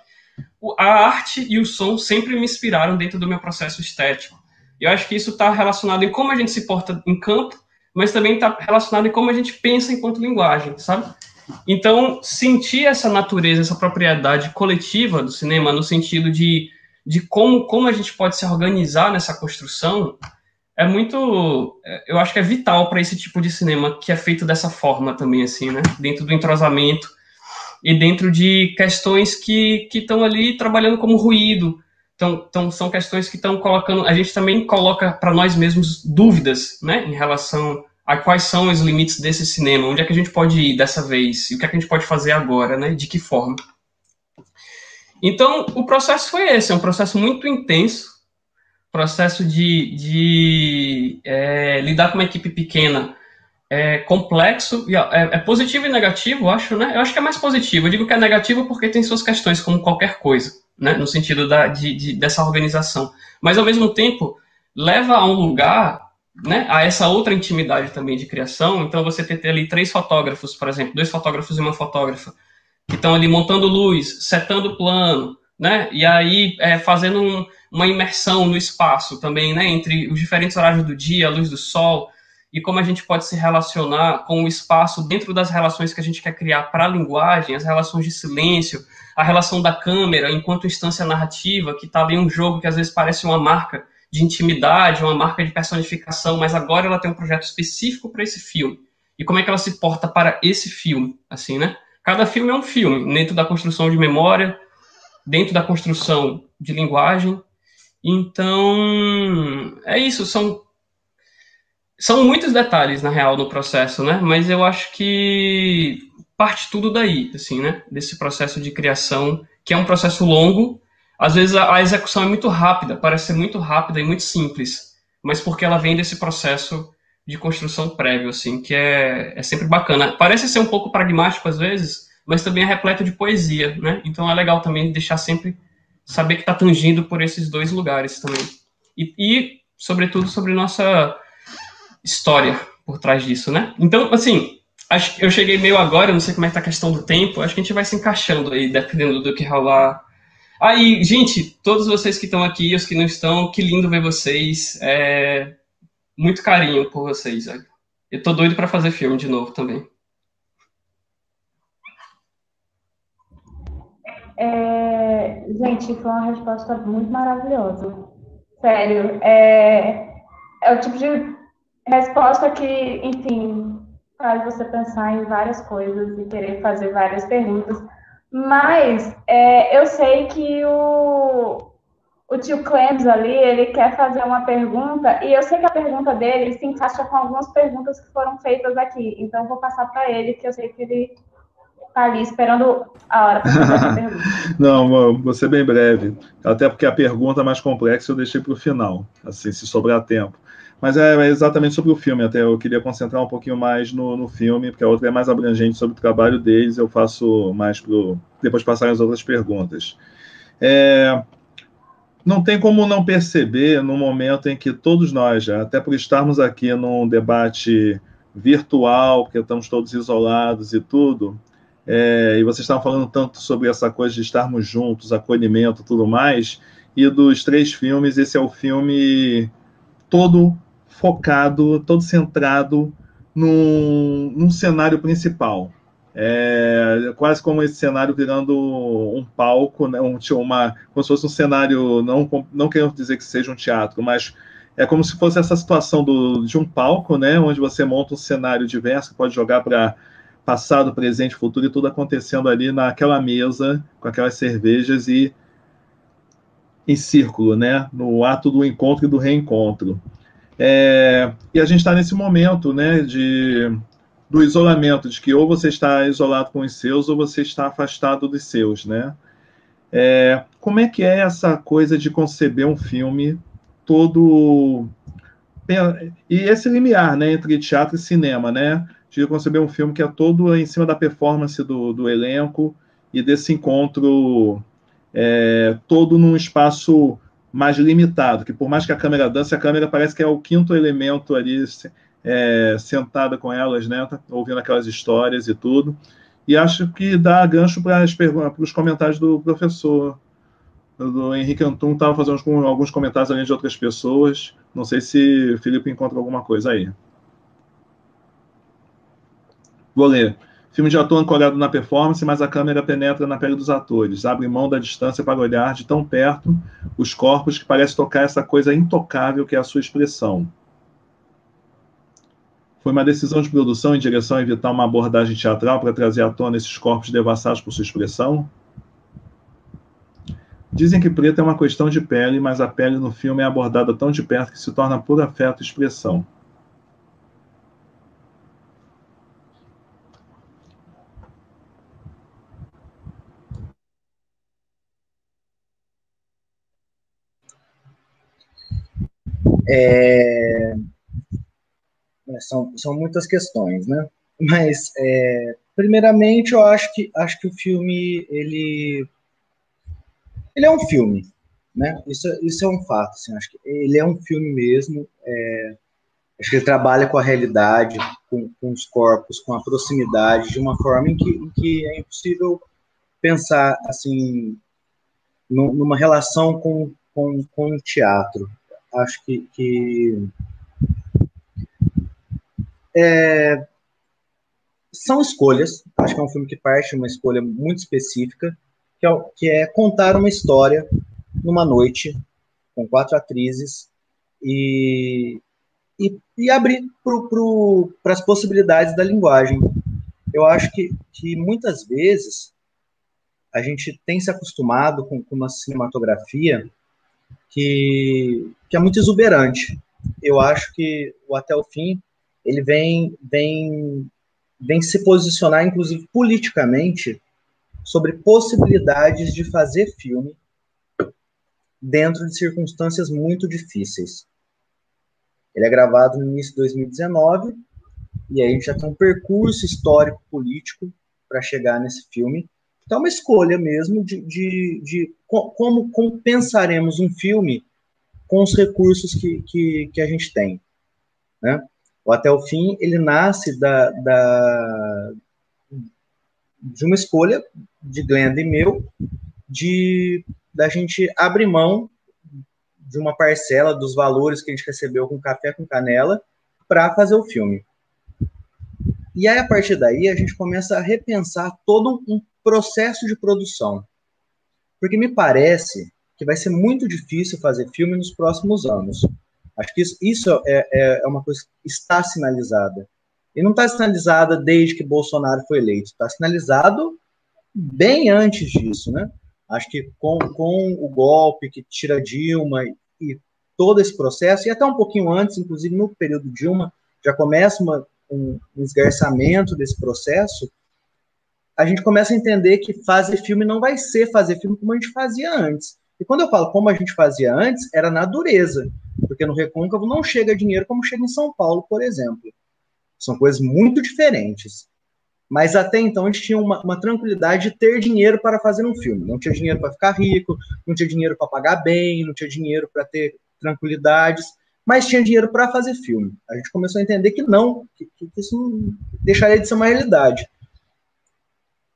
A arte e o som sempre me inspiraram dentro do meu processo estético. E eu acho que isso está relacionado em como a gente se porta em campo, mas também está relacionado em como a gente pensa enquanto linguagem, sabe? Então, sentir essa natureza, essa propriedade coletiva do cinema, no sentido de como a gente pode se organizar nessa construção, é muito, eu acho que é vital para esse tipo de cinema que é feito dessa forma também, assim, né? Dentro do entrosamento e dentro de questões que estão ali trabalhando como ruído. Então, são questões que estão colocando, a gente também coloca para nós mesmos dúvidas, né? Em relação a quais são os limites desse cinema, onde é que a gente pode ir dessa vez, e o que é que a gente pode fazer agora, né? De que forma. Então, o processo foi esse, é um processo muito intenso, processo de lidar com uma equipe pequena, complexo, é positivo e negativo, acho, né? Eu acho que é mais positivo, eu digo que é negativo porque tem suas questões, como qualquer coisa, né? No sentido dessa organização. Mas, ao mesmo tempo, leva a um lugar, né, a essa outra intimidade também de criação. Então, você ter ali 3 fotógrafos, por exemplo, 2 fotógrafos e uma fotógrafa, que estão ali montando luz, setando plano, né, e aí fazendo uma imersão no espaço também, né, entre os diferentes horários do dia, a luz do sol, e como a gente pode se relacionar com o espaço dentro das relações que a gente quer criar para a linguagem, as relações de silêncio, a relação da câmera enquanto instância narrativa, que está ali um jogo que às vezes parece uma marca de intimidade, uma marca de personificação, mas agora ela tem um projeto específico para esse filme. E como é que ela se porta para esse filme, assim, né? Cada filme é um filme, dentro da construção de memória, dentro da construção de linguagem. Então, é isso, são muitos detalhes, na real, no processo, né? Mas eu acho que parte tudo daí, assim, né? Desse processo de criação, que é um processo longo. Às vezes a execução é muito rápida, parece ser muito rápida e muito simples, mas porque ela vem desse processo de construção prévio, assim, que é sempre bacana. Parece ser um pouco pragmático às vezes, mas também é repleto de poesia, né? Então é legal também deixar sempre, saber que está tangindo por esses 2 lugares também. E sobretudo, sobre nossa história por trás disso, né? Então, assim, acho que eu cheguei meio agora, não sei como é que tá a questão do tempo, acho que a gente vai se encaixando aí, dependendo do que rolar. Aí, gente, todos vocês que estão aqui e os que não estão, que lindo ver vocês. Muito carinho por vocês. Olha. Eu tô doido para fazer filme de novo também. Gente, foi uma resposta muito maravilhosa. Sério, é o tipo de resposta que, enfim, faz você pensar em várias coisas e querer fazer várias perguntas. Mas eu sei que o tio Clems ali, ele quer fazer uma pergunta, e eu sei que a pergunta dele se encaixa com algumas perguntas que foram feitas aqui. Então, eu vou passar para ele, que eu sei que ele está ali esperando a hora para fazer essa pergunta. Não, vou ser bem breve. Até porque a pergunta mais complexa eu deixei para o final, assim, se sobrar tempo. Mas é exatamente sobre o filme, até eu queria concentrar um pouquinho mais no filme, porque a outra é mais abrangente sobre o trabalho deles, eu faço mais depois passar as outras perguntas. Não tem como não perceber no momento em que todos nós, até por estarmos aqui num debate virtual, porque estamos todos isolados e tudo, e vocês estavam falando tanto sobre essa coisa de estarmos juntos, acolhimento, tudo mais, e dos 3 filmes, esse é o filme todo focado, todo centrado num cenário principal. Quase como esse cenário virando um palco, né, como se fosse um cenário, não querendo dizer que seja um teatro, mas é como se fosse essa situação de um palco, né, onde você monta um cenário diverso, que pode jogar para passado, presente, futuro, e tudo acontecendo ali naquela mesa, com aquelas cervejas e em círculo, né, no ato do encontro e do reencontro. E a gente está nesse momento, né, do isolamento, de que ou você está isolado com os seus ou você está afastado dos seus, né? Como é que é essa coisa de conceber um filme todo... E esse limiar, né, entre teatro e cinema, né? De conceber um filme que é todo em cima da performance do elenco e desse encontro todo num espaço mais limitado, que por mais que a câmera dance, a câmera parece que é o 5º elemento ali, sentada com elas, né, ouvindo aquelas histórias e tudo. E acho que dá gancho para os comentários do professor, do Henrique Antum, estava fazendo alguns comentários além de outras pessoas. Não sei se o Felipe encontra alguma coisa aí. Vou ler. Filme de ator ancorado na performance, mas a câmera penetra na pele dos atores, abre mão da distância para olhar de tão perto os corpos que parece tocar essa coisa intocável que é a sua expressão. Foi uma decisão de produção em direção a evitar uma abordagem teatral para trazer à tona esses corpos devassados por sua expressão? Dizem que preto é uma questão de pele, mas a pele no filme é abordada tão de perto que se torna puro afeto e expressão. São muitas questões, né? Mas, primeiramente, eu acho que o filme, ele é um filme, né? Isso é um fato, assim, acho que ele é um filme mesmo, acho que ele trabalha com a realidade, com os corpos, com a proximidade, de uma forma em que é impossível pensar, assim, numa relação com o teatro. Acho que são escolhas. Acho que é um filme que parte de uma escolha muito específica, que é contar uma história numa noite com 4 atrizes e abrir para as possibilidades da linguagem. Eu acho que muitas vezes a gente tem se acostumado com uma cinematografia que é muito exuberante. Eu acho que o Até o Fim ele vem se posicionar, inclusive politicamente, sobre possibilidades de fazer filme dentro de circunstâncias muito difíceis. Ele é gravado no início de 2019, e aí a gente já tem um percurso histórico-político para chegar nesse filme. Então, é uma escolha mesmo de como pensaremos um filme com os recursos que a gente tem, né? O Até o Fim, ele nasce de uma escolha de Glenda e meu, da gente abrir mão de uma parcela dos valores que a gente recebeu com Café com Canela para fazer o filme. E aí, a partir daí, a gente começa a repensar todo um processo de produção. Porque me parece que vai ser muito difícil fazer filme nos próximos anos. Acho que isso é uma coisa que está sinalizada. E não está sinalizada desde que Bolsonaro foi eleito. Está sinalizado bem antes disso, né? Acho que com o golpe que tira Dilma e todo esse processo, e até um pouquinho antes, inclusive no período Dilma, já começa um esgarçamento desse processo, a gente começa a entender que fazer filme não vai ser fazer filme como a gente fazia antes. E quando eu falo como a gente fazia antes, era na dureza. porque no Recôncavo não chega dinheiro como chega em São Paulo, por exemplo. São coisas muito diferentes. Mas até então a gente tinha uma tranquilidade de ter dinheiro para fazer um filme. Não tinha dinheiro para ficar rico, não tinha dinheiro para pagar bem, não tinha dinheiro para ter tranquilidades, mas tinha dinheiro para fazer filme. A gente começou a entender que não, que isso não deixaria de ser uma realidade.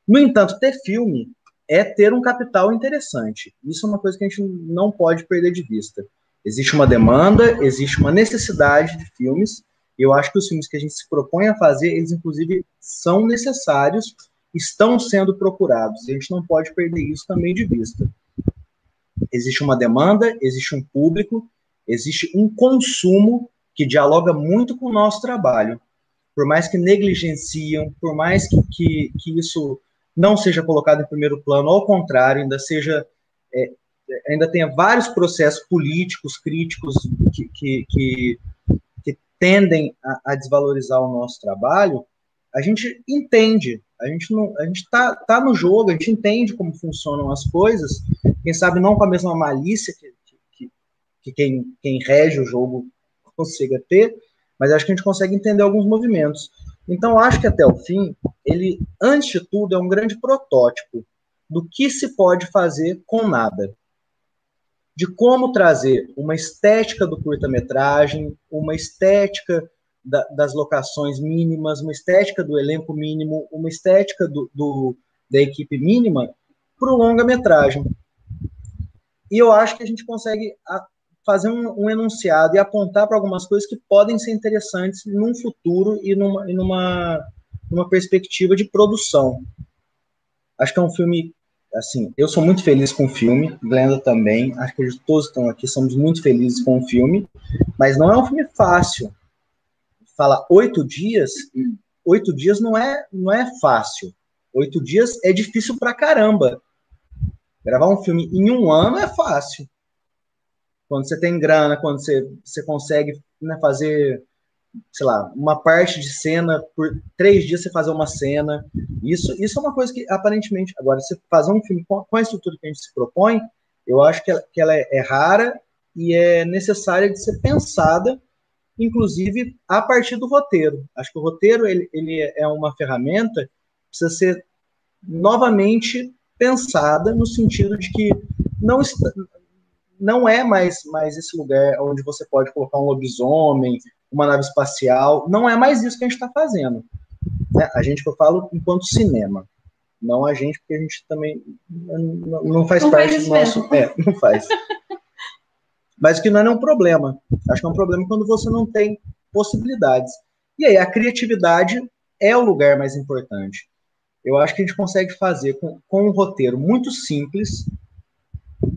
No entanto, ter filme é ter um capital interessante. Isso é uma coisa que a gente não pode perder de vista. Existe uma demanda, existe uma necessidade de filmes, e eu acho que os filmes que a gente se propõe a fazer, eles inclusive são necessários, estão sendo procurados, e a gente não pode perder isso também de vista. Existe uma demanda, existe um público, existe um consumo que dialoga muito com o nosso trabalho. Por mais que negligenciam, por mais que isso não seja colocado em primeiro plano, ao contrário, ainda tenha vários processos políticos, críticos, que tendem a desvalorizar o nosso trabalho, a gente entende, a gente tá no jogo, a gente entende como funcionam as coisas, quem sabe não com a mesma malícia que quem rege o jogo consiga ter, mas acho que a gente consegue entender alguns movimentos. Então, acho que Até o Fim, ele, antes de tudo, é um grande protótipo do que se pode fazer com nada. De como trazer uma estética do curta-metragem, uma estética das locações mínimas, uma estética do elenco mínimo, uma estética da equipe mínima para o longa-metragem. E eu acho que a gente consegue fazer um enunciado e apontar para algumas coisas que podem ser interessantes num futuro e numa perspectiva de produção. Acho que é um filme, assim, eu sou muito feliz com o filme, Glenda também, acho que todos estão aqui, somos muito felizes com o filme, mas não é um filme fácil. Fala 8 dias, 8 dias não é fácil. 8 dias é difícil pra caramba. Gravar um filme em 1 ano é fácil. Quando você tem grana, quando você consegue, né, fazer, sei lá, uma parte de cena, por 3 dias você fazer uma cena. Isso é uma coisa que, aparentemente, agora, você fazer um filme com a estrutura que a gente se propõe, eu acho que ela é rara e é necessária de ser pensada, inclusive, a partir do roteiro. Acho que o roteiro ele é uma ferramenta que precisa ser novamente pensada no sentido de que não é mais esse lugar onde você pode colocar um lobisomem, uma nave espacial, não é mais isso que a gente está fazendo. Né? A gente, que eu falo, enquanto cinema. Não a gente, porque a gente também não faz parte do nosso... não faz. Mas que não é um problema. Acho que é um problema quando você não tem possibilidades. E aí, a criatividade é o lugar mais importante. Eu acho que a gente consegue fazer com um roteiro muito simples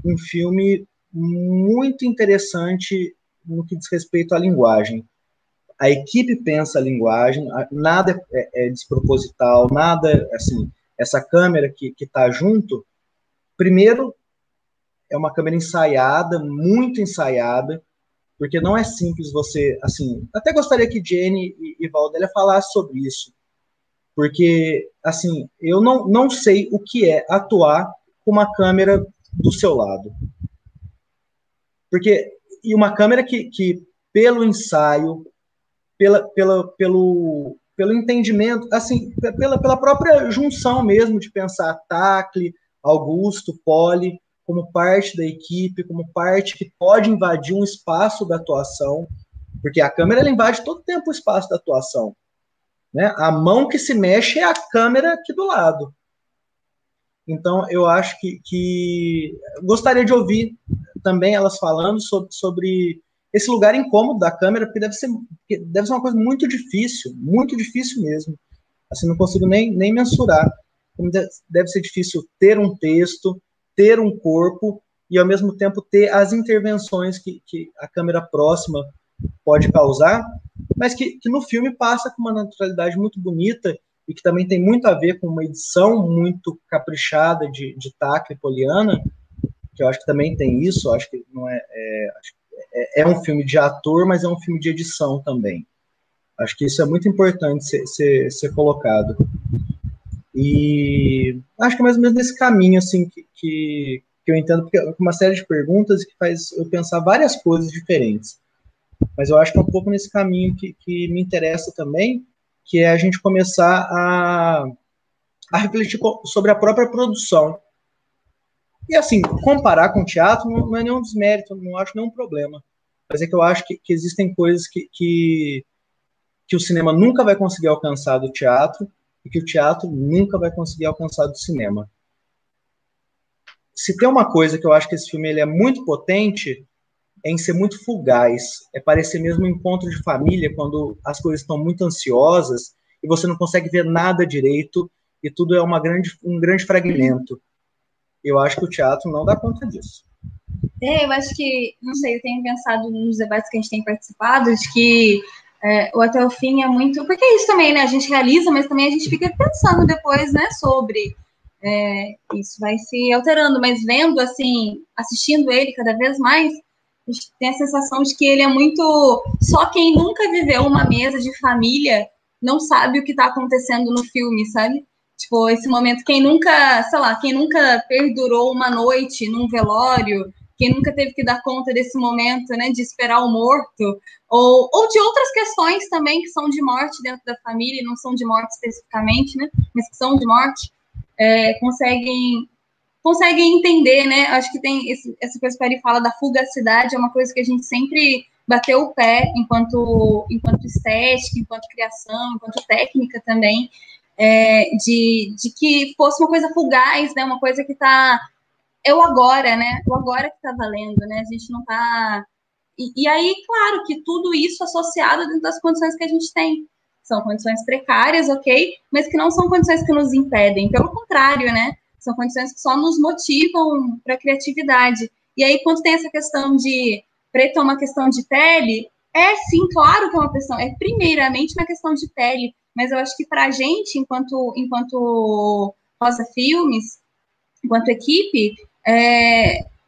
um filme muito interessante no que diz respeito à linguagem. A equipe pensa a linguagem, nada é desproposital, nada, assim, essa câmera que está junto, primeiro, é uma câmera ensaiada, muito ensaiada, porque não é simples você, assim, até gostaria que Jenny e Valdélia falassem sobre isso, porque, assim, eu não sei o que é atuar com uma câmera do seu lado. E uma câmera que pelo ensaio, pelo entendimento, assim, pela própria junção mesmo de pensar Tacle, Augusto, Poli, como parte da equipe, como parte que pode invadir um espaço da atuação, porque a câmera ela invade todo o tempo o espaço da atuação. Né? A mão que se mexe é a câmera aqui do lado. Então, eu acho que gostaria de ouvir também elas falando sobre esse lugar incômodo da câmera, porque deve ser uma coisa muito difícil mesmo. Assim, não consigo nem mensurar. Deve ser difícil ter um texto, ter um corpo e, ao mesmo tempo, ter as intervenções que a câmera próxima pode causar, mas que no filme passa com uma naturalidade muito bonita e que também tem muito a ver com uma edição muito caprichada de Tacle e Poliana, que eu acho que também tem isso, acho que não é um filme de ator, mas é um filme de edição também. Acho que isso é muito importante ser colocado. E acho que é mais ou menos nesse caminho assim, que que eu entendo porque é uma série de perguntas que faz eu pensar várias coisas diferentes. Mas eu acho que é um pouco nesse caminho que me interessa também, que é a gente começar a refletir sobre a própria produção. E assim, comparar com o teatro não é nenhum desmérito, não acho nenhum problema. Mas é que eu acho que existem coisas que o cinema nunca vai conseguir alcançar do teatro e que o teatro nunca vai conseguir alcançar do cinema. Se tem uma coisa que eu acho que esse filme ele é muito potente, é em ser muito fugaz, é parecer mesmo um encontro de família quando as coisas estão muito ansiosas e você não consegue ver nada direito e tudo é um grande fragmento. Eu acho que o teatro não dá conta disso. Eu acho que, não sei, eu tenho pensado nos debates que a gente tem participado, de que o Até o Fim é muito... Porque é isso também, né? A gente realiza, mas também a gente fica pensando depois, né, sobre... isso vai se alterando, mas vendo, assim, assistindo ele cada vez mais, a gente tem a sensação de que ele é muito... Só quem nunca viveu uma mesa de família não sabe o que está acontecendo no filme, sabe? Tipo, esse momento, quem nunca, sei lá, quem nunca perdurou uma noite num velório, quem nunca teve que dar conta desse momento, né, de esperar o morto, ou de outras questões também que são de morte dentro da família, não são de morte especificamente, né, mas que são de morte, conseguem entender, né? Acho que tem essa coisa que ele fala da fugacidade, é uma coisa que a gente sempre bateu o pé enquanto estética, enquanto criação, enquanto técnica também, de que fosse uma coisa fugaz, né? Uma coisa que tá... É o agora, né? O agora que tá valendo, né? A gente não tá... E aí, claro, que tudo isso associado dentro das condições que a gente tem. São condições precárias, ok? Mas que não são condições que nos impedem. Pelo contrário, né? São condições que só nos motivam para a criatividade. E aí, quando tem essa questão de preto é uma questão de pele, sim, claro que é uma questão. É primeiramente uma questão de pele. Mas eu acho que para a gente, enquanto Rosa Filmes, enquanto equipe,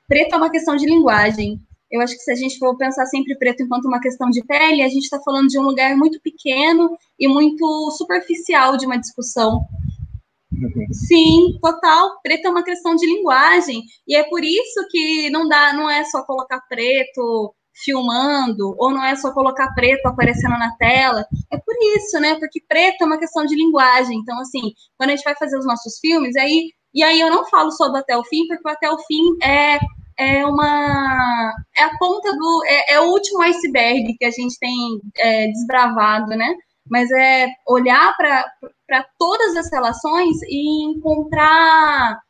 preto é uma questão de linguagem. Eu acho que se a gente for pensar sempre preto enquanto uma questão de pele, a gente está falando de um lugar muito pequeno e muito superficial de uma discussão. Sim, total. Preto é uma questão de linguagem. E é por isso que não é só colocar preto filmando, ou não é só colocar preto aparecendo na tela. É por isso, né? Porque preto é uma questão de linguagem. Então, assim, quando a gente vai fazer os nossos filmes, e aí eu não falo só do Até o Fim, porque o Até o Fim é a ponta é o último iceberg que a gente tem desbravado, né? Mas é olhar para todas as relações e encontrar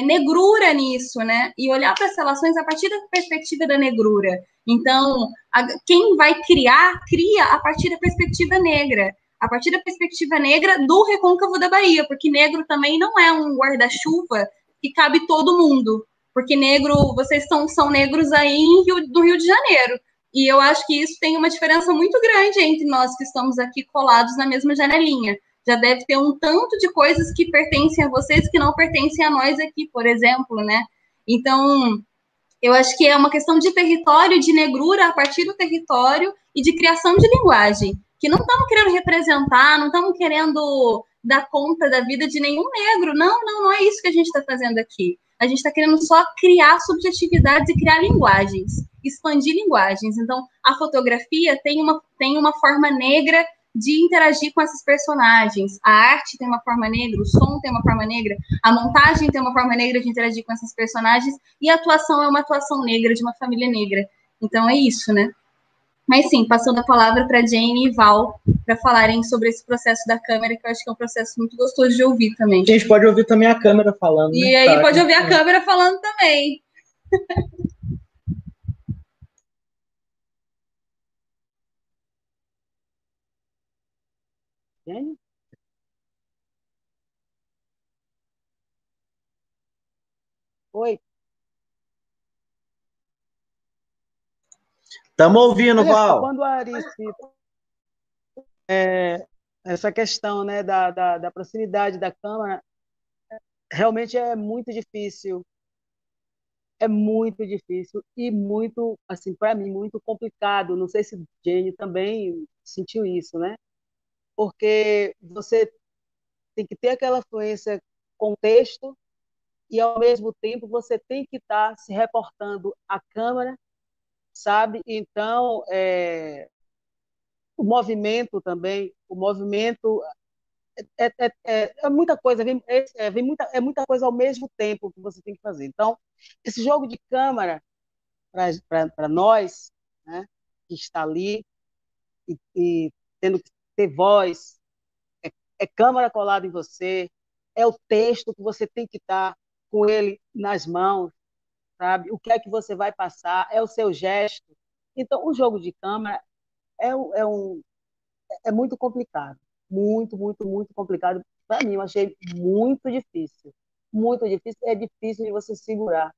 negrura nisso, né? E olhar para as relações a partir da perspectiva da negrura. Então, quem vai cria a partir da perspectiva negra. A partir da perspectiva negra do recôncavo da Bahia, porque negro também não é um guarda-chuva que cabe todo mundo. Porque negro, vocês são negros aí do Rio de Janeiro. E eu acho que isso tem uma diferença muito grande entre nós que estamos aqui colados na mesma janelinha. Já deve ter um tanto de coisas que pertencem a vocês que não pertencem a nós aqui, por exemplo, né? Então, eu acho que é uma questão de território, de negrura a partir do território e de criação de linguagem, que não estamos querendo representar, não estamos querendo dar conta da vida de nenhum negro. Não é isso que a gente está fazendo aqui. A gente está querendo só criar subjetividades e criar linguagens, expandir linguagens. Então, a fotografia tem uma forma negra de interagir com esses personagens. A arte tem uma forma negra, o som tem uma forma negra, a montagem tem uma forma negra de interagir com esses personagens, e a atuação é uma atuação negra, de uma família negra. Então é isso, né? Mas sim, passando a palavra para Jane e Val para falarem sobre esse processo da câmera, que eu acho que é um processo muito gostoso de ouvir também. A gente pode ouvir também a câmera falando, né? E aí pode ouvir a câmera falando também. Jane? Oi. Estamos ouvindo, Olha só, Val. quando a Ari cita essa questão, né, da proximidade da câmera, realmente é muito difícil e muito, assim, para mim, muito complicado. Não sei se Jane também sentiu isso, né? Porque você tem que ter aquela fluência com o texto, e ao mesmo tempo você tem que estar se reportando à câmera, sabe? Então, o movimento também, o movimento é muita coisa, é muita coisa ao mesmo tempo que você tem que fazer. Então, esse jogo de câmera, para nós, né, que está ali e tendo que ter voz, câmera colada em você, é o texto que você tem que estar com ele nas mãos, sabe? O que é que você vai passar, é o seu gesto. Então, o jogo de câmera é muito complicado. Muito, muito, muito complicado. Para mim, eu achei muito difícil. Muito difícil. É difícil de você segurar.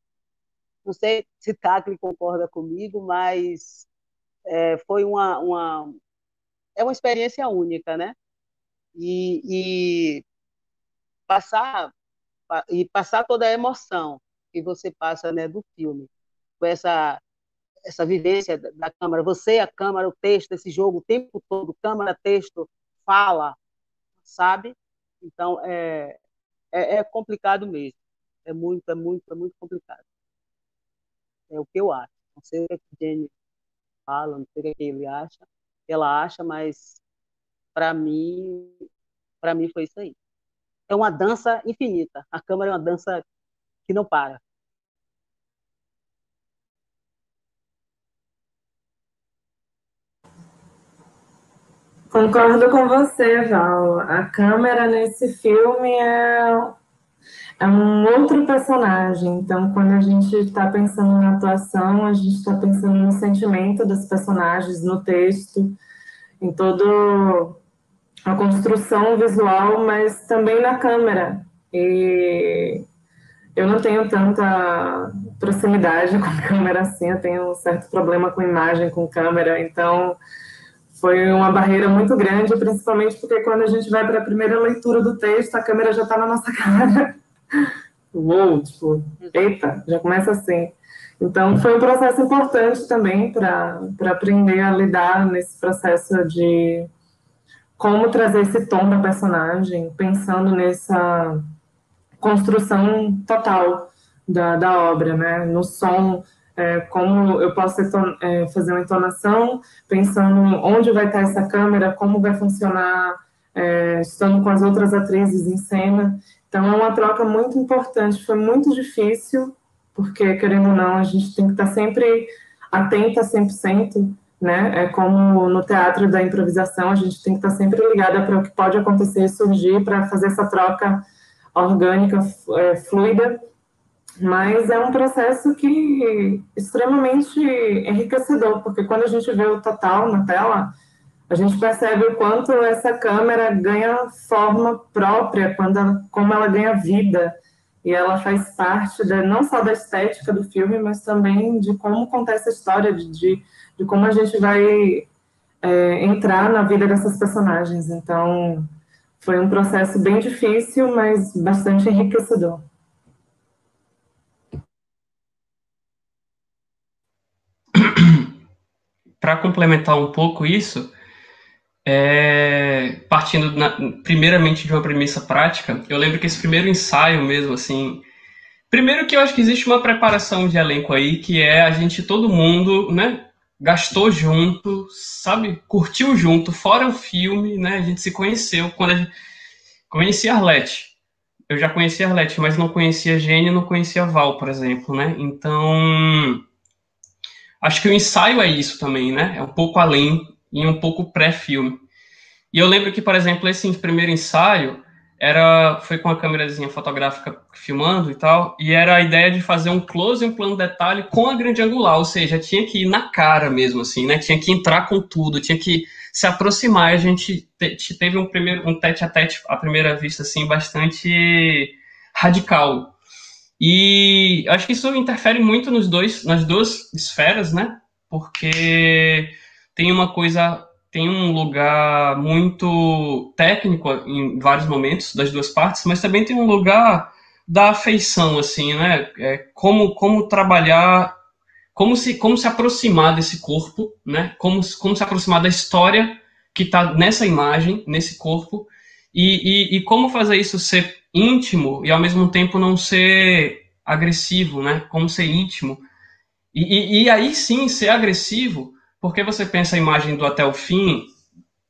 Não sei se Tacli concorda comigo, mas foi é uma experiência única, né? E passar passar toda a emoção que você passa, né, do filme, com essa vivência da câmera, você, a câmera, o texto, esse jogo o tempo todo, câmera, texto, fala, sabe? Então, é complicado mesmo. É muito complicado. É o que eu acho. Não sei o que a Jenny fala, não sei o que ele acha, ela acha, mas para mim, para mim foi isso aí. É uma dança infinita. A câmera é uma dança que não para. Concordo com você, Val. A câmera nesse filme é um outro personagem. Então, quando a gente está pensando na atuação, a gente está pensando no sentimento dos personagens, no texto, em toda a construção visual, mas também na câmera. E eu não tenho tanta proximidade com a câmera assim, eu tenho um certo problema com imagem, com câmera, então foi uma barreira muito grande, principalmente porque quando a gente vai para a primeira leitura do texto, a câmera já está na nossa cara. Uou, tipo, eita, já começa assim. Então, foi um processo importante também para aprender a lidar nesse processo de como trazer esse tom da personagem, pensando nessa construção total da obra, né? No som, como eu posso fazer uma entonação, pensando onde vai estar essa câmera, como vai funcionar, estando com as outras atrizes em cena. Então, é uma troca muito importante. Foi muito difícil, porque, querendo ou não, a gente tem que estar sempre atenta 100%, né? É como no teatro da improvisação, a gente tem que estar sempre ligada para o que pode acontecer e surgir, para fazer essa troca orgânica, fluida, mas é um processo que extremamente enriquecedor, porque quando a gente vê o total na tela, a gente percebe o quanto essa câmera ganha forma própria, como ela ganha vida, e ela faz parte não só da estética do filme, mas também de como conta essa história, de como a gente vai entrar na vida dessas personagens. Então, foi um processo bem difícil, mas bastante enriquecedor. Para complementar um pouco isso, partindo primeiramente de uma premissa prática, eu lembro que esse primeiro ensaio mesmo, assim, primeiro que eu acho que existe uma preparação de elenco aí, que a gente, todo mundo, né, gastou junto, sabe, curtiu junto, fora o filme, né, a gente se conheceu, quando a gente conhecia a Arlete. Eu já conhecia a Arlete, mas não conhecia a Gênia, não conhecia a Val, por exemplo, né, então acho que o ensaio é isso também, né, é um pouco além e um pouco pré-filme. E eu lembro que, por exemplo, esse primeiro ensaio foi com a câmerazinha fotográfica filmando e tal, e era a ideia de fazer um close e um plano de detalhe com a grande angular, ou seja, tinha que ir na cara mesmo, assim, né? Tinha que entrar com tudo, tinha que se aproximar. A gente teve um tete-a-tete à primeira vista, assim, bastante radical. E acho que isso interfere muito nas duas esferas, né? Porque tem um lugar muito técnico em vários momentos das duas partes, mas também tem um lugar da afeição, assim, né? Como trabalhar, como se aproximar desse corpo, né? Como se aproximar da história que está nessa imagem, nesse corpo, E como fazer isso ser íntimo e ao mesmo tempo não ser agressivo, né? Como ser íntimo. E aí sim ser agressivo, porque você pensa a imagem do Até o Fim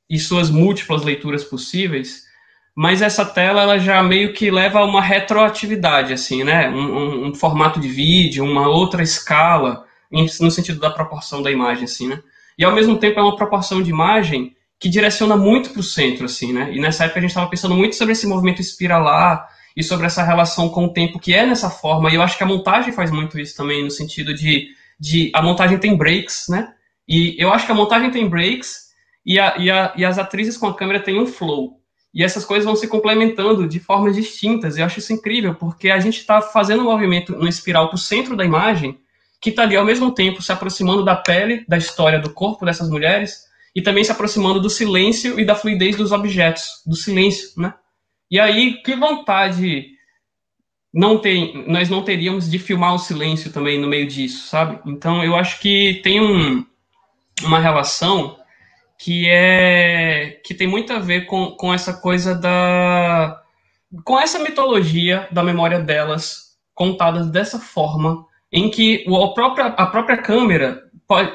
e suas múltiplas leituras possíveis, mas essa tela ela já meio que leva a uma retroatividade, assim, né? Um formato de vídeo, uma outra escala, no sentido da proporção da imagem, assim, né? E ao mesmo tempo é uma proporção de imagem que direciona muito para o centro, assim, né? E nessa época a gente estava pensando muito sobre esse movimento espiralar e sobre essa relação com o tempo que é nessa forma. E eu acho que a montagem faz muito isso também, no sentido de a montagem tem breaks, né? E eu acho que a montagem tem breaks e as atrizes com a câmera têm um flow. E essas coisas vão se complementando de formas distintas. Eu acho isso incrível, porque a gente está fazendo um movimento no espiral para o centro da imagem, que está ali ao mesmo tempo se aproximando da pele, da história, do corpo dessas mulheres, e também se aproximando do silêncio e da fluidez dos objetos, do silêncio, né? E aí, que vontade nós não teríamos de filmar o silêncio também no meio disso, sabe? Então, eu acho que tem uma relação que tem muito a ver com essa coisa com essa mitologia da memória delas contadas dessa forma, em que a própria câmera,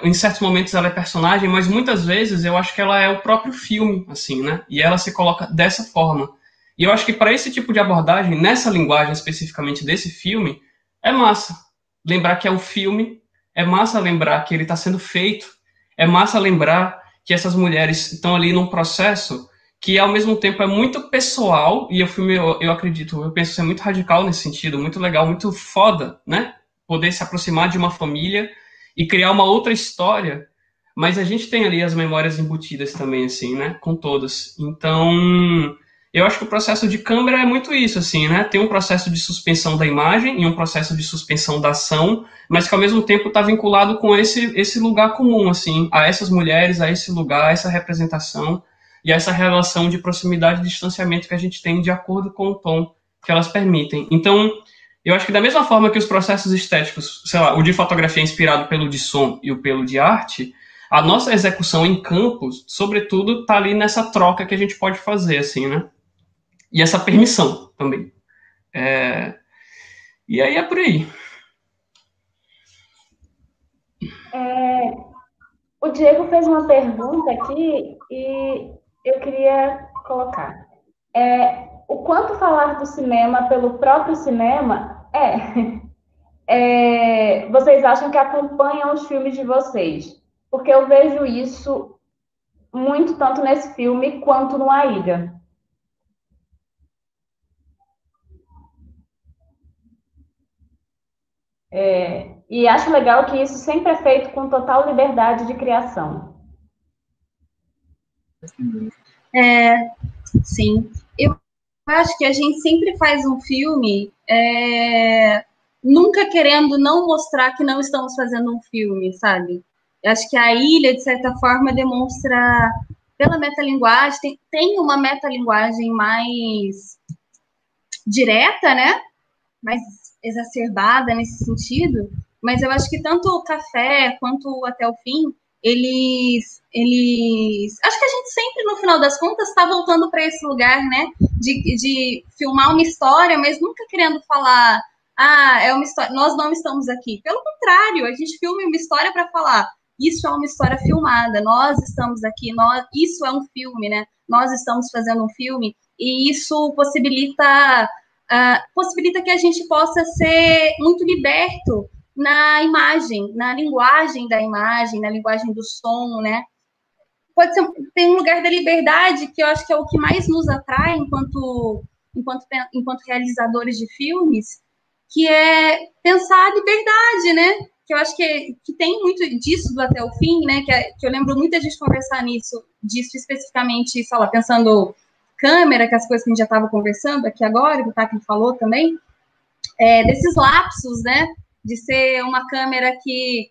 em certos momentos ela é personagem, mas muitas vezes eu acho que ela é o próprio filme, assim, né? E ela se coloca dessa forma. E eu acho que para esse tipo de abordagem, nessa linguagem especificamente desse filme, é massa lembrar que é um filme, é massa lembrar que ele está sendo feito, é massa lembrar que essas mulheres estão ali num processo que ao mesmo tempo é muito pessoal, e o filme, eu acredito, eu penso ser muito radical nesse sentido, muito legal, muito foda, né? Poder se aproximar de uma família e criar uma outra história, mas a gente tem ali as memórias embutidas também, assim, né? Com todas. Então, eu acho que o processo de câmera é muito isso, assim, né? Tem um processo de suspensão da imagem e um processo de suspensão da ação, mas que ao mesmo tempo está vinculado com esse lugar comum, assim, a essas mulheres, a esse lugar, a essa representação e a essa relação de proximidade e distanciamento que a gente tem de acordo com o tom que elas permitem. Então, eu acho que da mesma forma que os processos estéticos, sei lá, o de fotografia é inspirado pelo de som e o pelo de arte, a nossa execução em campos, sobretudo, está ali nessa troca que a gente pode fazer, assim, né? E essa permissão também. E aí é por aí. O Diego fez uma pergunta aqui e eu queria colocar. O quanto falar do cinema pelo próprio cinema vocês acham que acompanham os filmes de vocês? Porque eu vejo isso muito tanto nesse filme quanto no A Ilha. E acho legal que isso sempre é feito com total liberdade de criação. Sim. Eu acho que a gente sempre faz um filme nunca querendo não mostrar que não estamos fazendo um filme, sabe? Eu acho que A Ilha, de certa forma, demonstra, pela metalinguagem, tem uma metalinguagem mais direta, né? Mais exacerbada nesse sentido, mas eu acho que tanto o Café quanto o Até o Fim, eles acho que a gente sempre, no final das contas, está voltando para esse lugar, né, de filmar uma história, mas nunca querendo falar, é uma história, nós não estamos aqui. Pelo contrário, a gente filma uma história para falar, isso é uma história filmada, nós estamos aqui, isso é um filme, né, nós estamos fazendo um filme, e isso possibilita que a gente possa ser muito liberto na imagem, na linguagem da imagem, na linguagem do som, né? Tem um lugar da liberdade que eu acho que é o que mais nos atrai enquanto realizadores de filmes, que é pensar a liberdade, né? Que eu acho que tem muito disso do Até o Fim, né? Que eu lembro muita gente conversar disso especificamente, sei lá, pensando câmera, que as coisas que a gente já estava conversando aqui agora, que o Taki falou também, desses lapsos, né, de ser uma câmera que,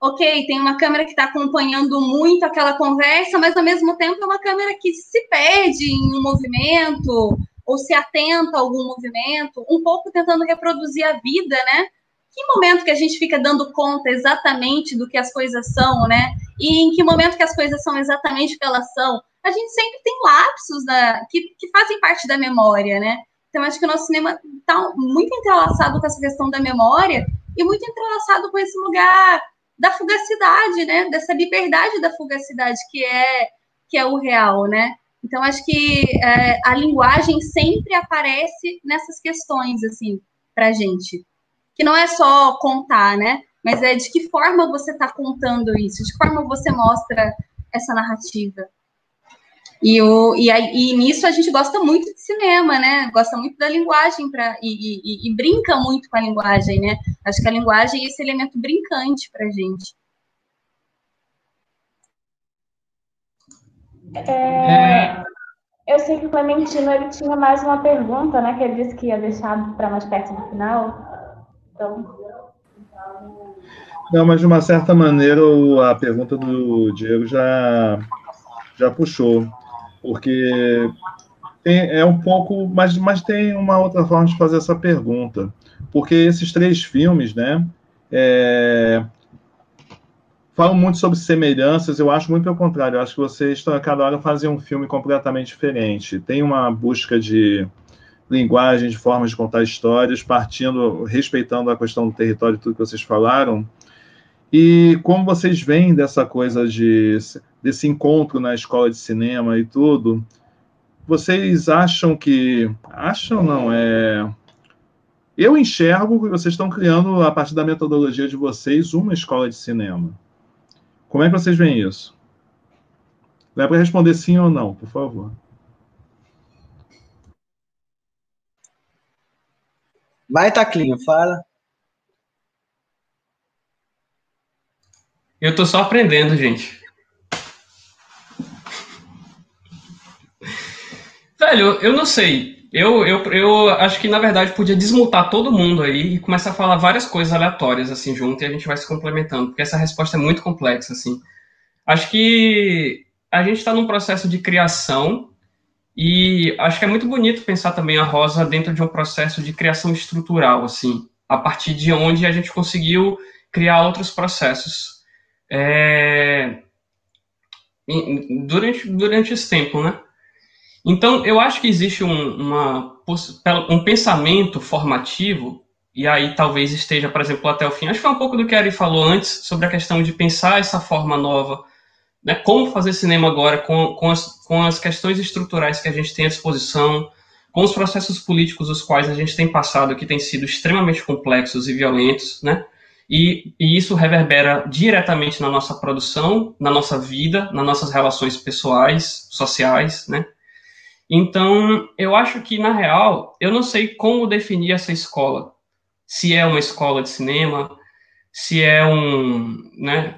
ok, tem uma câmera que está acompanhando muito aquela conversa, mas ao mesmo tempo é uma câmera que se perde em um movimento, ou se atenta a algum movimento, um pouco tentando reproduzir a vida, né? Que momento que a gente fica dando conta exatamente do que as coisas são, né? E em que momento que as coisas são exatamente o que elas são? a gente sempre tem lapsos que fazem parte da memória, né? Então, acho que o nosso cinema está muito entrelaçado com essa questão da memória e muito entrelaçado com esse lugar da fugacidade, né? Dessa liberdade da fugacidade que é o real, né? Então, acho que a linguagem sempre aparece nessas questões, assim, para a gente. Que não é só contar, né? Mas é de que forma você está contando isso, de que forma você mostra essa narrativa. E nisso a gente gosta muito de cinema, né? Gosta muito da linguagem e brinca muito com a linguagem, né? Acho que a linguagem é esse elemento brincante para a gente. Eu sei que o Clementino ele tinha mais uma pergunta, né? Que ele disse que ia deixar para mais perto do final. Então... Não, mas de uma certa maneira a pergunta do Diego já puxou, porque é um pouco, mas tem uma outra forma de fazer essa pergunta, porque esses 3 filmes, né, falam muito sobre semelhanças. Eu acho muito pelo contrário, eu acho que vocês estão a cada hora fazem um filme completamente diferente, tem uma busca de linguagem, de formas de contar histórias, respeitando a questão do território e tudo que vocês falaram. E como vocês veem dessa coisa desse encontro na escola de cinema e tudo, vocês acham que... Acham não, eu enxergo que vocês estão criando, a partir da metodologia de vocês, uma escola de cinema. Como é que vocês veem isso? Dá para responder sim ou não, por favor. Vai, Taclinho, fala. Eu tô só aprendendo, gente. Velho, eu não sei. Eu acho que, na verdade, podia desmutar todo mundo aí e começar a falar várias coisas aleatórias, assim, junto, e a gente vai se complementando, porque essa resposta é muito complexa, assim. Acho que a gente está num processo de criação e acho que é muito bonito pensar também a Rosa dentro de um processo de criação estrutural, assim, a partir de onde a gente conseguiu criar outros processos. Durante esse tempo, né? Então, eu acho que existe um pensamento formativo, e aí talvez esteja, por exemplo, até o fim. Acho que foi um pouco do que a Ari falou antes, sobre a questão de pensar essa forma nova, né? Como fazer cinema agora com as questões estruturais que a gente tem à disposição, com os processos políticos os quais a gente tem passado, que têm sido extremamente complexos e violentos, né? E isso reverbera diretamente na nossa produção, na nossa vida, nas nossas relações pessoais, sociais, né? Então, eu acho que, na real, eu não sei como definir essa escola. Se é uma escola de cinema, se é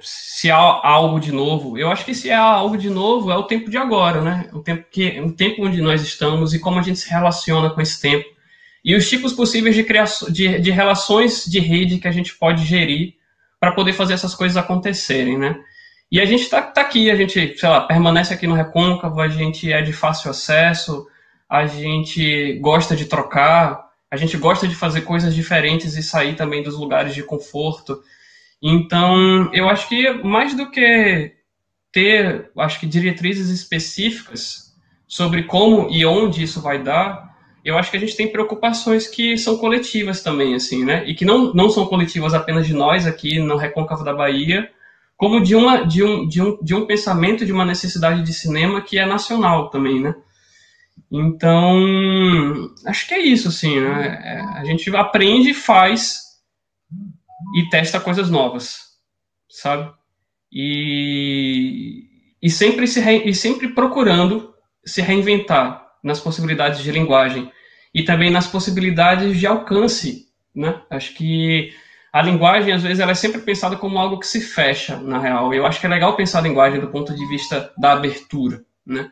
se há algo de novo. Eu acho que se há algo de novo é o tempo de agora, né? O tempo onde nós estamos e como a gente se relaciona com esse tempo. E os tipos possíveis de relações de rede que a gente pode gerir para poder fazer essas coisas acontecerem, né? E a gente está aqui, a gente, sei lá, permanece aqui no Recôncavo, a gente é de fácil acesso, a gente gosta de trocar, a gente gosta de fazer coisas diferentes e sair também dos lugares de conforto. Então, eu acho que mais do que ter, acho que diretrizes específicas sobre como e onde isso vai dar, eu acho que a gente tem preocupações que são coletivas também, assim, né? E que não são coletivas apenas de nós aqui no Recôncavo da Bahia, como de um pensamento, de uma necessidade de cinema que é nacional também, né? Então, acho que é isso, assim, né? A gente aprende, faz e testa coisas novas, sabe? E sempre procurando se reinventar nas possibilidades de linguagem e também nas possibilidades de alcance, né? Acho que a linguagem, às vezes, ela é sempre pensada como algo que se fecha, na real. Eu acho que é legal pensar a linguagem do ponto de vista da abertura, né?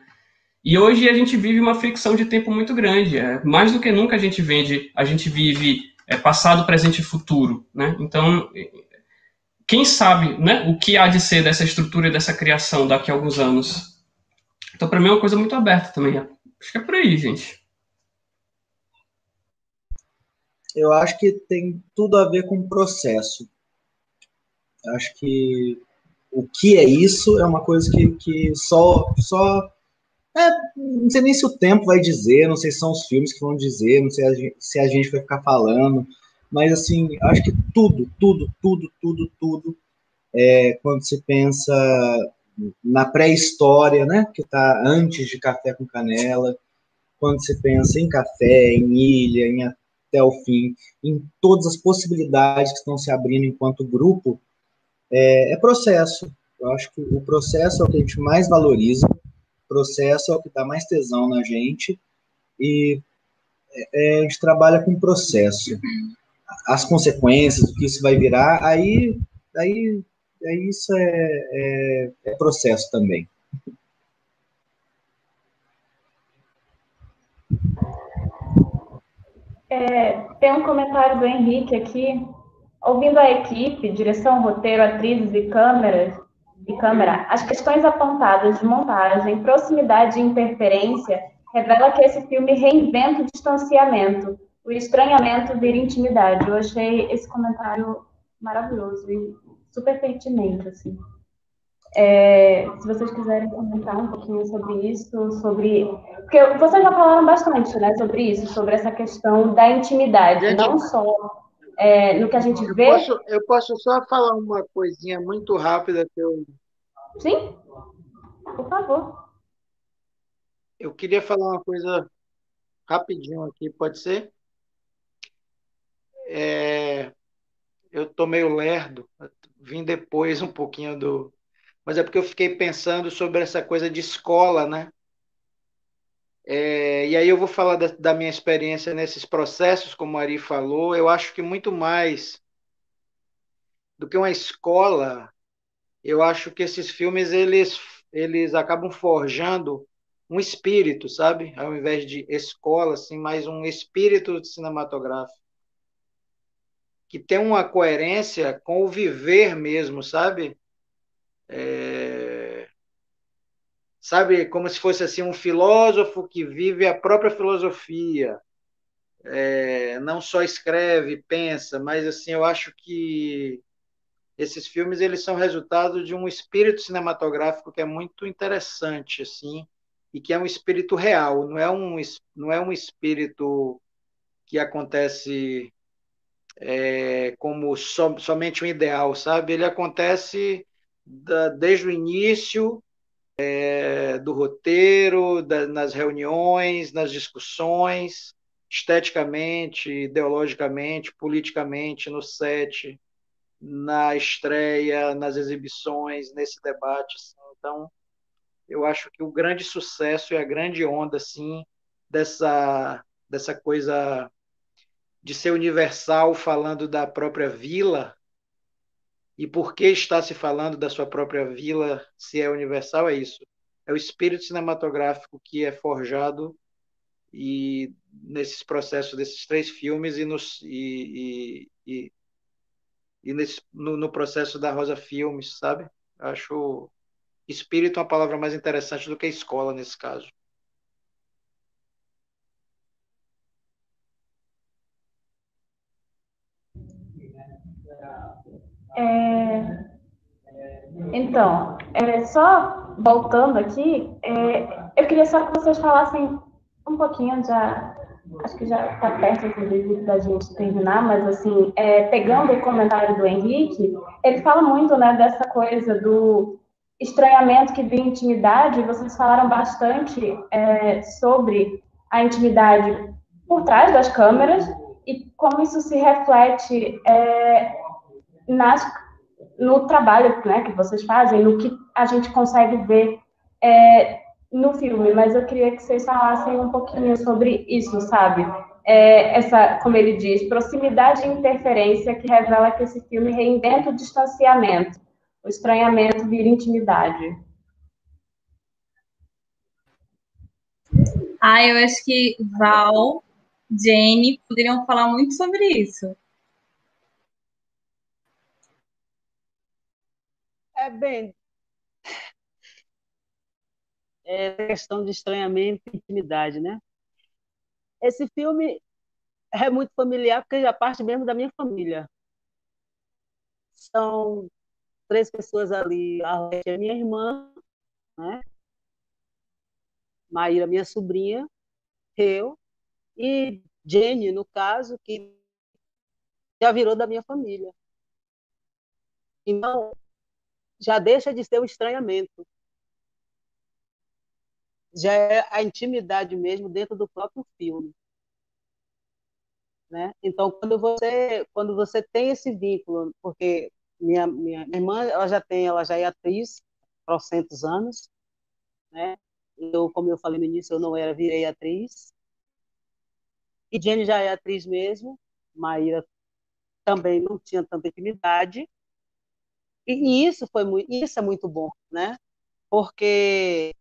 E hoje a gente vive uma fricção de tempo muito grande. Mais do que nunca a gente vive passado, presente e futuro, né? Então, quem sabe, né, o que há de ser dessa estrutura e dessa criação daqui a alguns anos. Então, para mim, é uma coisa muito aberta também. Acho que é por aí, gente. Eu acho que tem tudo a ver com o processo. Acho que o que é isso é uma coisa que só Não sei nem se o tempo vai dizer, não sei se são os filmes que vão dizer, não sei se a gente vai ficar falando, mas assim, acho que tudo, quando se pensa na pré-história, né, que está antes de Café com Canela, quando se pensa em café, em ilha, em até o fim, em todas as possibilidades que estão se abrindo enquanto grupo, é processo. Eu acho que o processo é o que a gente mais valoriza, o processo é o que dá mais tesão na gente, e a gente trabalha com processo. As consequências, o que isso vai virar, aí isso é processo também. Tem um comentário do Henrique aqui. Ouvindo a equipe, direção, roteiro, atrizes e câmera, as questões apontadas de montagem, proximidade e interferência revela que esse filme reinventa o distanciamento, o estranhamento vira intimidade. Eu achei esse comentário maravilhoso e super pertinente, assim. Se vocês quiserem comentar um pouquinho sobre isso, porque vocês já falaram bastante, né, sobre isso, sobre essa questão da intimidade, Gente, não só no que a gente vê. Eu posso só falar uma coisinha muito rápida que eu. Sim, por favor. Eu queria falar uma coisa rapidinho aqui, pode ser? Eu tô meio lerdo, vim depois um pouquinho do. Mas é porque eu fiquei pensando sobre essa coisa de escola, né? E aí eu vou falar da minha experiência nesses processos, como a Ari falou. Eu acho que muito mais do que uma escola, eu acho que esses filmes eles acabam forjando um espírito, sabe? Ao invés de escola, assim, mais um espírito cinematográfico que tem uma coerência com o viver mesmo, sabe? Sabe, como se fosse assim um filósofo que vive a própria filosofia, não só escreve, pensa, mas assim eu acho que esses filmes eles são resultado de um espírito cinematográfico que é muito interessante assim e que é um espírito real, não é um espírito que acontece como somente um ideal, sabe? Ele acontece desde o início do roteiro, nas reuniões, nas discussões, esteticamente, ideologicamente, politicamente, no set, na estreia, nas exibições, nesse debate. Assim. Então, eu acho que o grande sucesso e a grande onda assim, dessa coisa de ser universal falando da própria vila, e por que está se falando da sua própria vila, se é universal, é isso. É o espírito cinematográfico que é forjado e nesses processos desses três filmes no processo da Rosa Filmes, sabe? Acho espírito uma palavra mais interessante do que escola nesse caso. Então, só voltando aqui, eu queria só que vocês falassem um pouquinho, acho que já está perto, inclusive, da gente terminar, mas assim, pegando o comentário do Henrique, ele fala muito, né, dessa coisa do estranhamento que vem intimidade, vocês falaram bastante sobre a intimidade por trás das câmeras e como isso se reflete no trabalho, né, que vocês fazem, no que a gente consegue ver no filme, mas eu queria que vocês falassem um pouquinho sobre isso, sabe? Essa, como ele diz, proximidade e interferência que revela que esse filme reinventa o distanciamento, o estranhamento vira intimidade. Eu acho que Val, Jane poderiam falar muito sobre isso. Bem, questão de estranhamento e intimidade, né? Esse filme é muito familiar porque já parte mesmo da minha família. São 3 pessoas ali, a Arlete é minha irmã, né? Maíra, minha sobrinha, eu e Jenny, no caso, que já virou da minha família. Então, já deixa de ser o estranhamento. Já é a intimidade mesmo dentro do próprio filme, né? Então, quando você tem esse vínculo, porque minha irmã, ela já é atriz há trocentos anos, né? Eu, como eu falei no início, eu não era, virei atriz. E Jenny já é atriz mesmo, Maíra também não tinha tanta intimidade. E isso é muito bom, né? Porque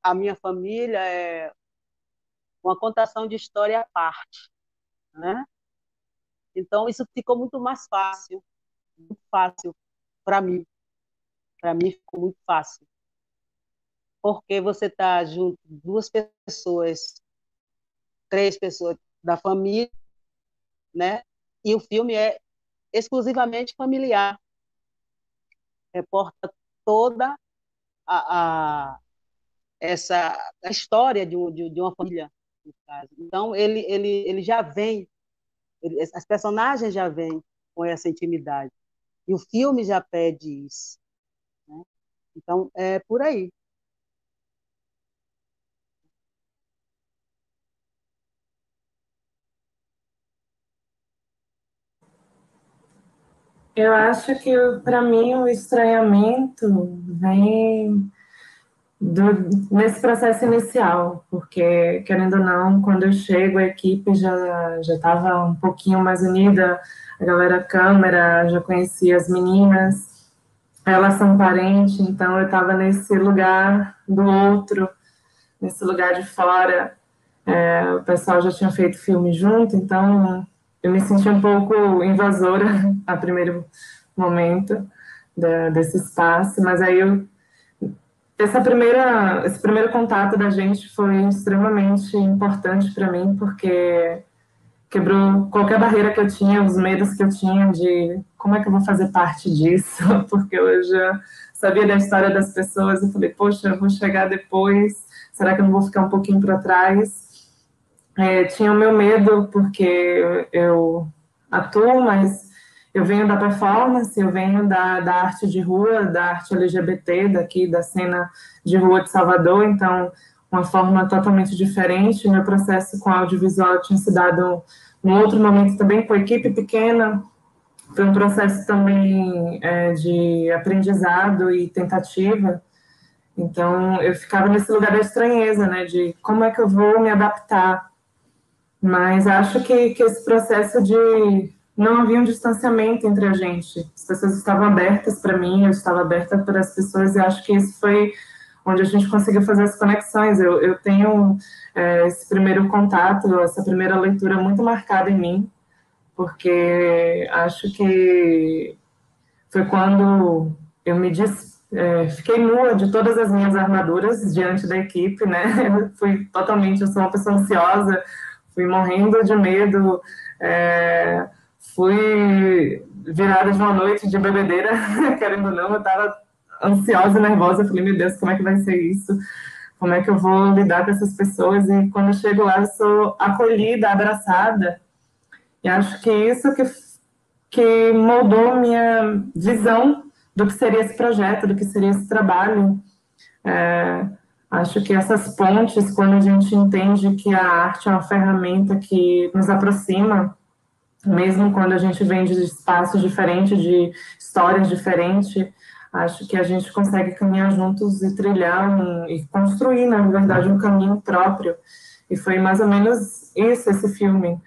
a minha família é uma contação de história à parte, né? Então isso ficou muito fácil para mim. Para mim ficou muito fácil, porque você está junto de duas pessoas, três pessoas da família, né? E o filme é exclusivamente familiar, reporta toda a, a essa a história de uma família, no caso. Então ele já vem, as personagens já vêm com essa intimidade e o filme já pede isso, né? Então é por aí. Eu acho que, para mim, o estranhamento vem nesse processo inicial, porque, querendo ou não, quando eu chego, a equipe já estava um pouquinho mais unida, a galera câmera, já conhecia as meninas, elas são parentes, então eu estava nesse lugar do outro, nesse lugar de fora. O pessoal já tinha feito filme junto, então eu me senti um pouco invasora a primeiro momento desse espaço, mas aí esse primeiro contato da gente foi extremamente importante para mim, porque quebrou qualquer barreira que eu tinha, os medos que eu tinha de como é que eu vou fazer parte disso, porque eu já sabia da história das pessoas e falei, poxa, eu vou chegar depois, será que eu não vou ficar um pouquinho para trás? Tinha o meu medo, porque eu atuo, mas eu venho da performance, eu venho da arte de rua, da arte LGBT, daqui da cena de rua de Salvador, então uma forma totalmente diferente. Meu processo com audiovisual tinha se dado um outro momento também com a equipe pequena, foi um processo também de aprendizado e tentativa. Então eu ficava nesse lugar da estranheza, né, de como é que eu vou me adaptar. Mas acho que esse processo de não havia um distanciamento entre a gente. As pessoas estavam abertas para mim, eu estava aberta para as pessoas, e acho que isso foi onde a gente conseguiu fazer as conexões. Eu tenho esse primeiro contato, essa primeira leitura muito marcada em mim, porque acho que foi quando eu me fiquei nua de todas as minhas armaduras diante da equipe, né? Eu sou uma pessoa ansiosa, fui morrendo de medo, fui virada de uma noite de bebedeira, querendo ou não, eu estava ansiosa e nervosa, eu falei, meu Deus, como é que vai ser isso? Como é que eu vou lidar com essas pessoas? E quando eu chego lá, eu sou acolhida, abraçada, e acho que isso que moldou minha visão do que seria esse projeto, do que seria esse trabalho. Acho que essas pontes, quando a gente entende que a arte é uma ferramenta que nos aproxima, mesmo quando a gente vem de espaços diferentes, de histórias diferentes, acho que a gente consegue caminhar juntos e trilhar e construir, na verdade, um caminho próprio. E foi mais ou menos isso, esse filme.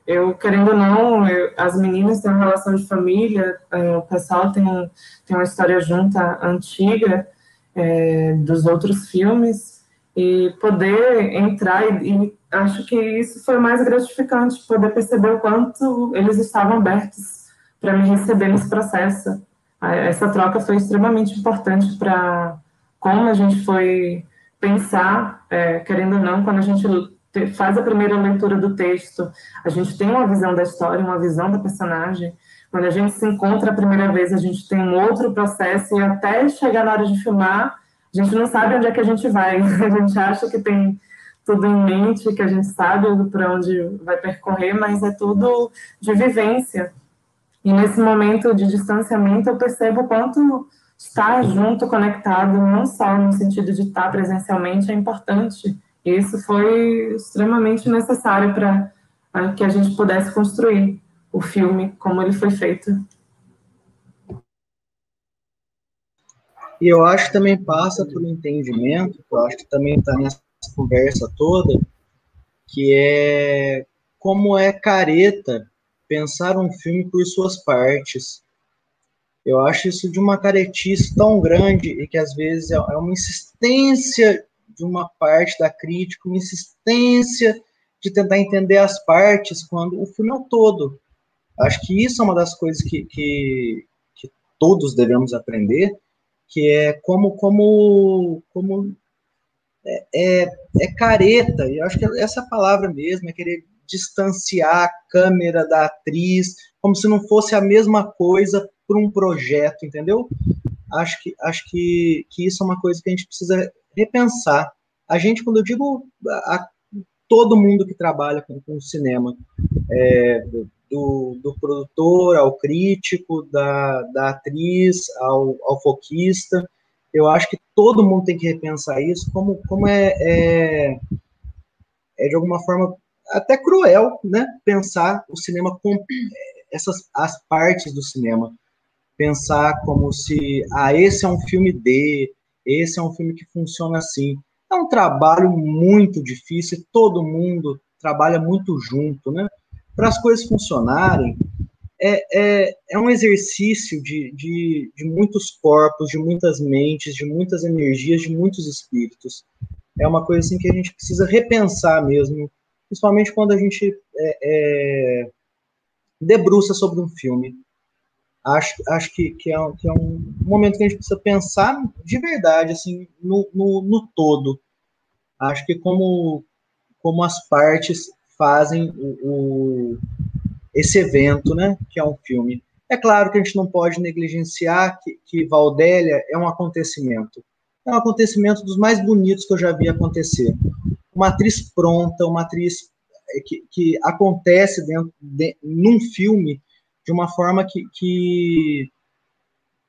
Eu, querendo ou não, as meninas têm uma relação de família, o pessoal tem uma história junta antiga, dos outros filmes, e poder entrar, e acho que isso foi mais gratificante, poder perceber o quanto eles estavam abertos para me receber nesse processo. Essa troca foi extremamente importante para como a gente foi pensar, querendo ou não, quando a gente faz a primeira leitura do texto, a gente tem uma visão da história, uma visão do personagem. Quando a gente se encontra a primeira vez, a gente tem um outro processo, e até chegar na hora de filmar, a a gente não sabe onde é que a gente vai. A gente acha que tem tudo em mente, que a gente sabe para onde vai percorrer, mas é tudo de vivência. E nesse momento de distanciamento, eu percebo o quanto estar junto, conectado, não só no sentido de estar presencialmente, é importante. E isso foi extremamente necessário para que a gente pudesse construir o filme como ele foi feito. E eu acho que também passa pelo entendimento, eu acho que também está nessa conversa toda, que é como é careta pensar um filme por suas partes. Eu acho isso de uma caretice tão grande e que às vezes é uma insistência de uma parte da crítica, uma insistência de tentar entender as partes quando o filme é o todo. Acho que isso é uma das coisas que todos devemos aprender, que é como é careta, e eu acho que essa palavra mesmo, é querer distanciar a câmera da atriz, como se não fosse a mesma coisa para um projeto, entendeu? Acho que isso é uma coisa que a gente precisa repensar. A gente, quando eu digo a todo mundo que trabalha com cinema, do produtor ao crítico, da atriz ao foquista, eu acho que todo mundo tem que repensar isso, como é de alguma forma até cruel, né? Pensar o cinema com as partes do cinema. Pensar como se, esse é um filme esse é um filme que funciona assim. É um trabalho muito difícil, todo mundo trabalha muito junto, né? Para as coisas funcionarem, é um exercício de muitos corpos, de muitas mentes, de muitas energias, de muitos espíritos. É uma coisa assim que a gente precisa repensar mesmo, principalmente quando a gente debruça sobre um filme. Acho que é um momento que a gente precisa pensar de verdade, assim, no todo. Acho que como as partes fazem esse evento, né, que é um filme. É claro que a gente não pode negligenciar que Valdélia é um acontecimento. É um acontecimento dos mais bonitos que eu já vi acontecer. Uma atriz pronta, uma atriz que acontece num filme de uma forma que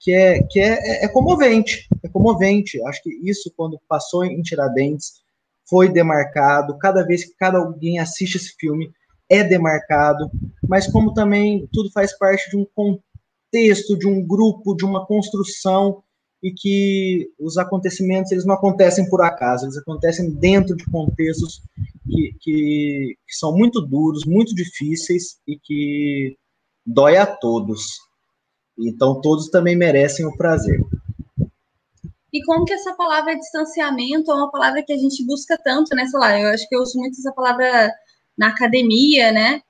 é comovente. É comovente. Acho que isso, quando passou em Tiradentes, foi demarcado. Cada vez que alguém assiste esse filme, é demarcado. Mas como também tudo faz parte de um contexto, de um grupo, de uma construção, e que os acontecimentos eles não acontecem por acaso, eles acontecem dentro de contextos que são muito duros, muito difíceis e que dói a todos. Então, todos também merecem o prazer. E como que essa palavra distanciamento é uma palavra que a gente busca tanto, né? Sei lá, eu acho que eu uso muito essa palavra na academia, né?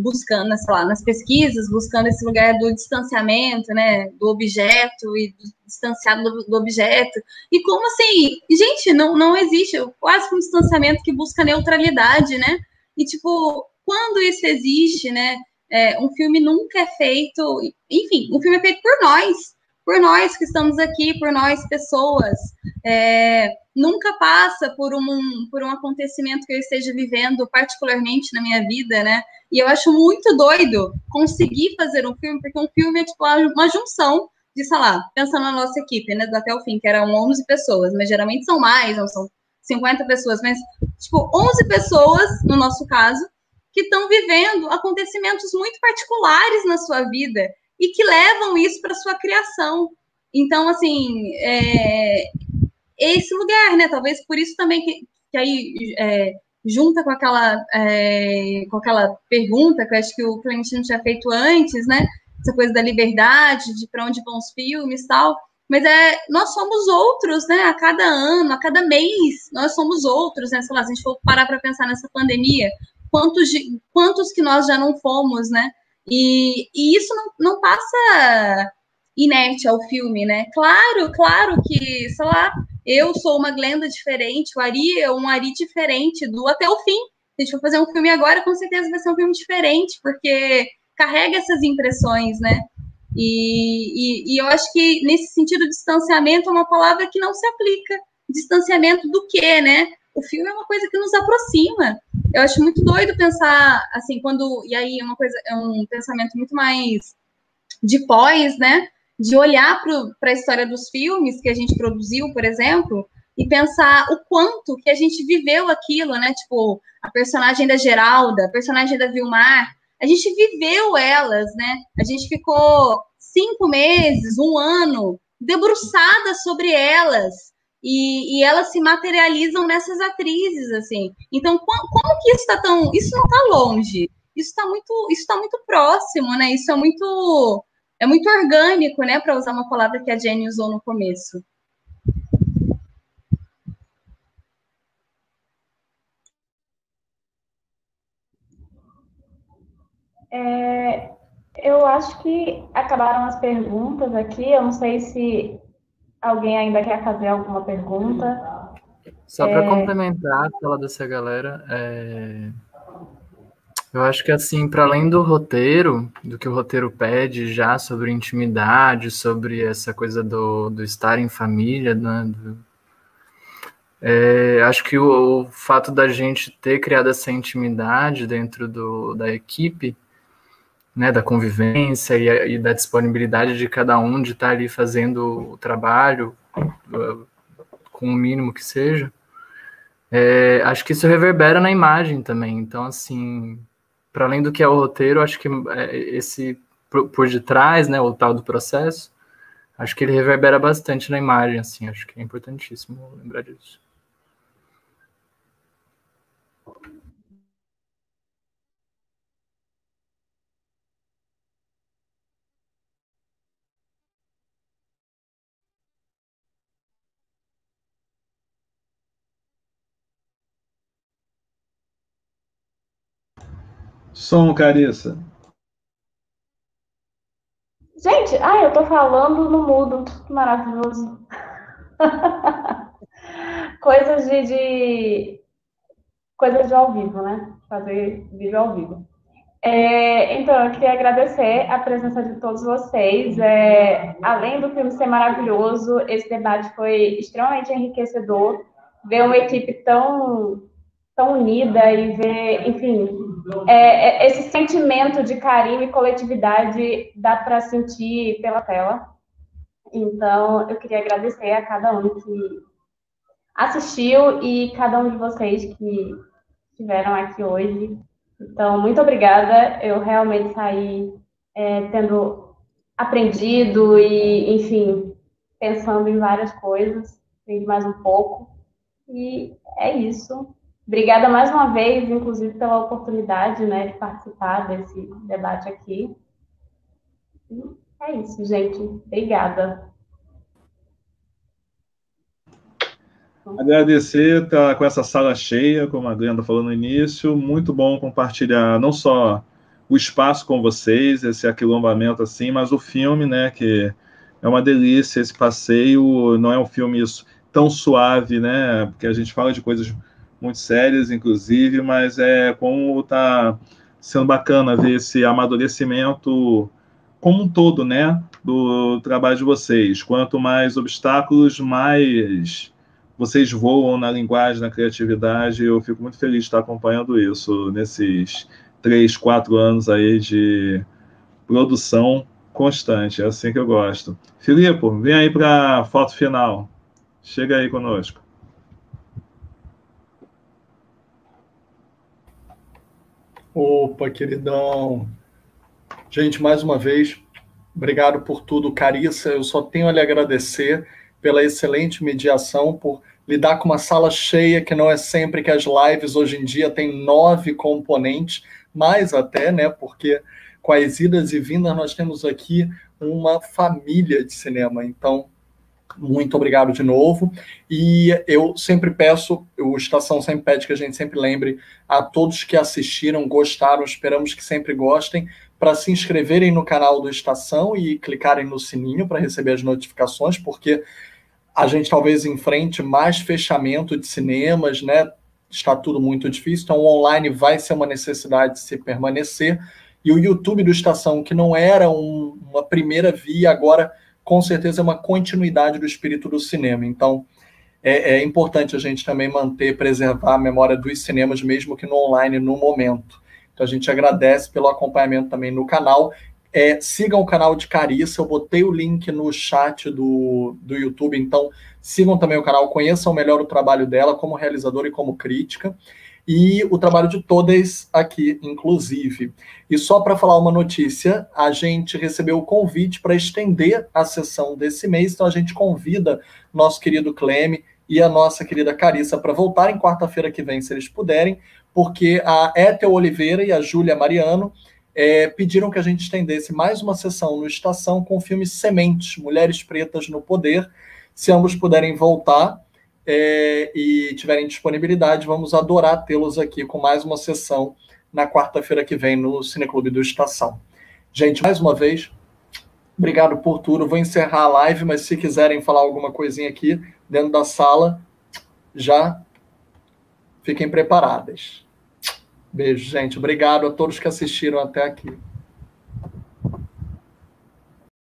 Buscando, sei lá, nas pesquisas, buscando esse lugar do distanciamento, né? Do objeto e distanciado do objeto. E como assim? Gente, não existe quase um distanciamento que busca neutralidade, né? E, tipo, quando isso existe, né? Um filme nunca é feito... Enfim, um filme é feito por nós que estamos aqui, por nós, pessoas. Nunca passa por um acontecimento que eu esteja vivendo particularmente na minha vida, né? E eu acho muito doido conseguir fazer um filme, porque um filme é tipo uma junção de, sei lá, pensando na nossa equipe, né, do Até o Fim, que eram 11 pessoas, mas geralmente são mais, não são 50 pessoas, mas tipo 11 pessoas, no nosso caso, que estão vivendo acontecimentos muito particulares na sua vida e que levam isso para sua criação. Então, assim, esse lugar, né? Talvez por isso também que aí junta com aquela pergunta que eu acho que o Clementino tinha feito antes, né? Essa coisa da liberdade, de para onde vão os filmes e tal. Mas nós somos outros, né? A cada ano, a cada mês, nós somos outros, né? Sei lá, se a gente for parar para pensar nessa pandemia, quantos que nós já não fomos, né? E isso não passa inerte ao filme, né? Claro que, sei lá, eu sou uma Glenda diferente, o Ari é um Ari diferente do Até o Fim. Se a gente for fazer um filme agora, com certeza vai ser um filme diferente, porque carrega essas impressões, né? E eu acho que, nesse sentido, distanciamento é uma palavra que não se aplica. Distanciamento do quê, né? O filme é uma coisa que nos aproxima. Eu acho muito doido pensar, assim, e aí é um pensamento muito mais de pós, né? De olhar para a história dos filmes que a gente produziu, por exemplo, e pensar o quanto que a gente viveu aquilo, né? Tipo, a personagem da Geralda, a personagem da Vilmar, a gente viveu elas, né? A gente ficou 5 meses, 1 ano, debruçada sobre elas. E elas se materializam nessas atrizes, assim. Então, como que isso está tão... Isso não está longe. Isso está muito próximo, né? Isso é muito orgânico, né? Para usar uma palavra que a Jenny usou no começo. Eu acho que acabaram as perguntas aqui. Eu não sei se alguém ainda quer fazer alguma pergunta. Só para complementar a fala dessa galera, eu acho que, assim, para além do roteiro, do que o roteiro pede já sobre intimidade, sobre essa coisa do estar em família, né, acho que o fato da gente ter criado essa intimidade dentro da equipe, né, da convivência e da disponibilidade de cada um de estar ali fazendo o trabalho com o mínimo que seja, acho que isso reverbera na imagem também. Então, assim, para além do que é o roteiro, acho que esse por detrás, né, o tal do processo, acho que ele reverbera bastante na imagem, assim, acho que é importantíssimo lembrar disso. Som, Carissa. Gente, eu tô falando no mudo, que maravilhoso. Coisas coisas de ao vivo, né? Fazer vídeo ao vivo. Então, eu queria agradecer a presença de todos vocês. Além do filme ser maravilhoso, esse debate foi extremamente enriquecedor. Ver uma equipe tão unida e ver, enfim, esse sentimento de carinho e coletividade dá para sentir pela tela. Então, eu queria agradecer a cada um que assistiu e cada um de vocês que estiveram aqui hoje. Então, muito obrigada. Eu realmente saí tendo aprendido e, enfim, pensando em várias coisas. Aprendi mais um pouco. E é isso. Obrigada mais uma vez, inclusive, pela oportunidade, né, de participar desse debate aqui. E é isso, gente. Obrigada. Agradecer estar com essa sala cheia, como a Glenda falou no início. Muito bom compartilhar não só o espaço com vocês, esse aquilombamento assim, mas o filme, né, que é uma delícia esse passeio. Não é um filme tão suave, né, porque a gente fala de coisas muito sérias, inclusive, mas como está sendo bacana ver esse amadurecimento como um todo, né, do trabalho de vocês. Quanto mais obstáculos, mais vocês voam na linguagem, na criatividade. Eu fico muito feliz de estar acompanhando isso nesses 3, 4 anos aí de produção constante. É assim que eu gosto. Filipe, vem aí para a foto final. Chega aí conosco. Opa, queridão. Gente, mais uma vez, obrigado por tudo, Carissa. Eu só tenho a lhe agradecer pela excelente mediação, por lidar com uma sala cheia, que não é sempre que as lives hoje em dia têm 9 componentes, mais até, né? Porque com as idas e vindas nós temos aqui uma família de cinema. Então, muito obrigado de novo. E eu sempre peço, o Estação sempre pede que a gente sempre lembre a todos que assistiram, gostaram, esperamos que sempre gostem, para se inscreverem no canal do Estação e clicarem no sininho para receber as notificações, porque a gente talvez enfrente mais fechamento de cinemas, né? Está tudo muito difícil, então o online vai ser uma necessidade de se permanecer. E o YouTube do Estação, que não era uma primeira via, agora com certeza é uma continuidade do espírito do cinema. Então, é importante a gente também manter, preservar a memória dos cinemas, mesmo que no online, no momento. Então, a gente agradece pelo acompanhamento também no canal. Sigam o canal de Carissa, eu botei o link no chat do YouTube, então sigam também o canal, conheçam melhor o trabalho dela como realizadora e como crítica, e o trabalho de todas aqui, inclusive. E só para falar uma notícia, a gente recebeu o convite para estender a sessão desse mês, então a gente convida nosso querido Cleme e a nossa querida Carissa para voltarem quarta-feira que vem, se eles puderem, porque a Ethel Oliveira e a Júlia Mariano pediram que a gente estendesse mais uma sessão no Estação com o filme Sementes, Mulheres Pretas no Poder. Se ambos puderem voltar e tiverem disponibilidade, vamos adorar tê-los aqui com mais uma sessão na quarta-feira que vem no Cineclube do Estação. Gente, mais uma vez, obrigado por tudo. Vou encerrar a live, mas se quiserem falar alguma coisinha aqui dentro da sala, já fiquem preparadas. Beijo, gente. Obrigado a todos que assistiram até aqui.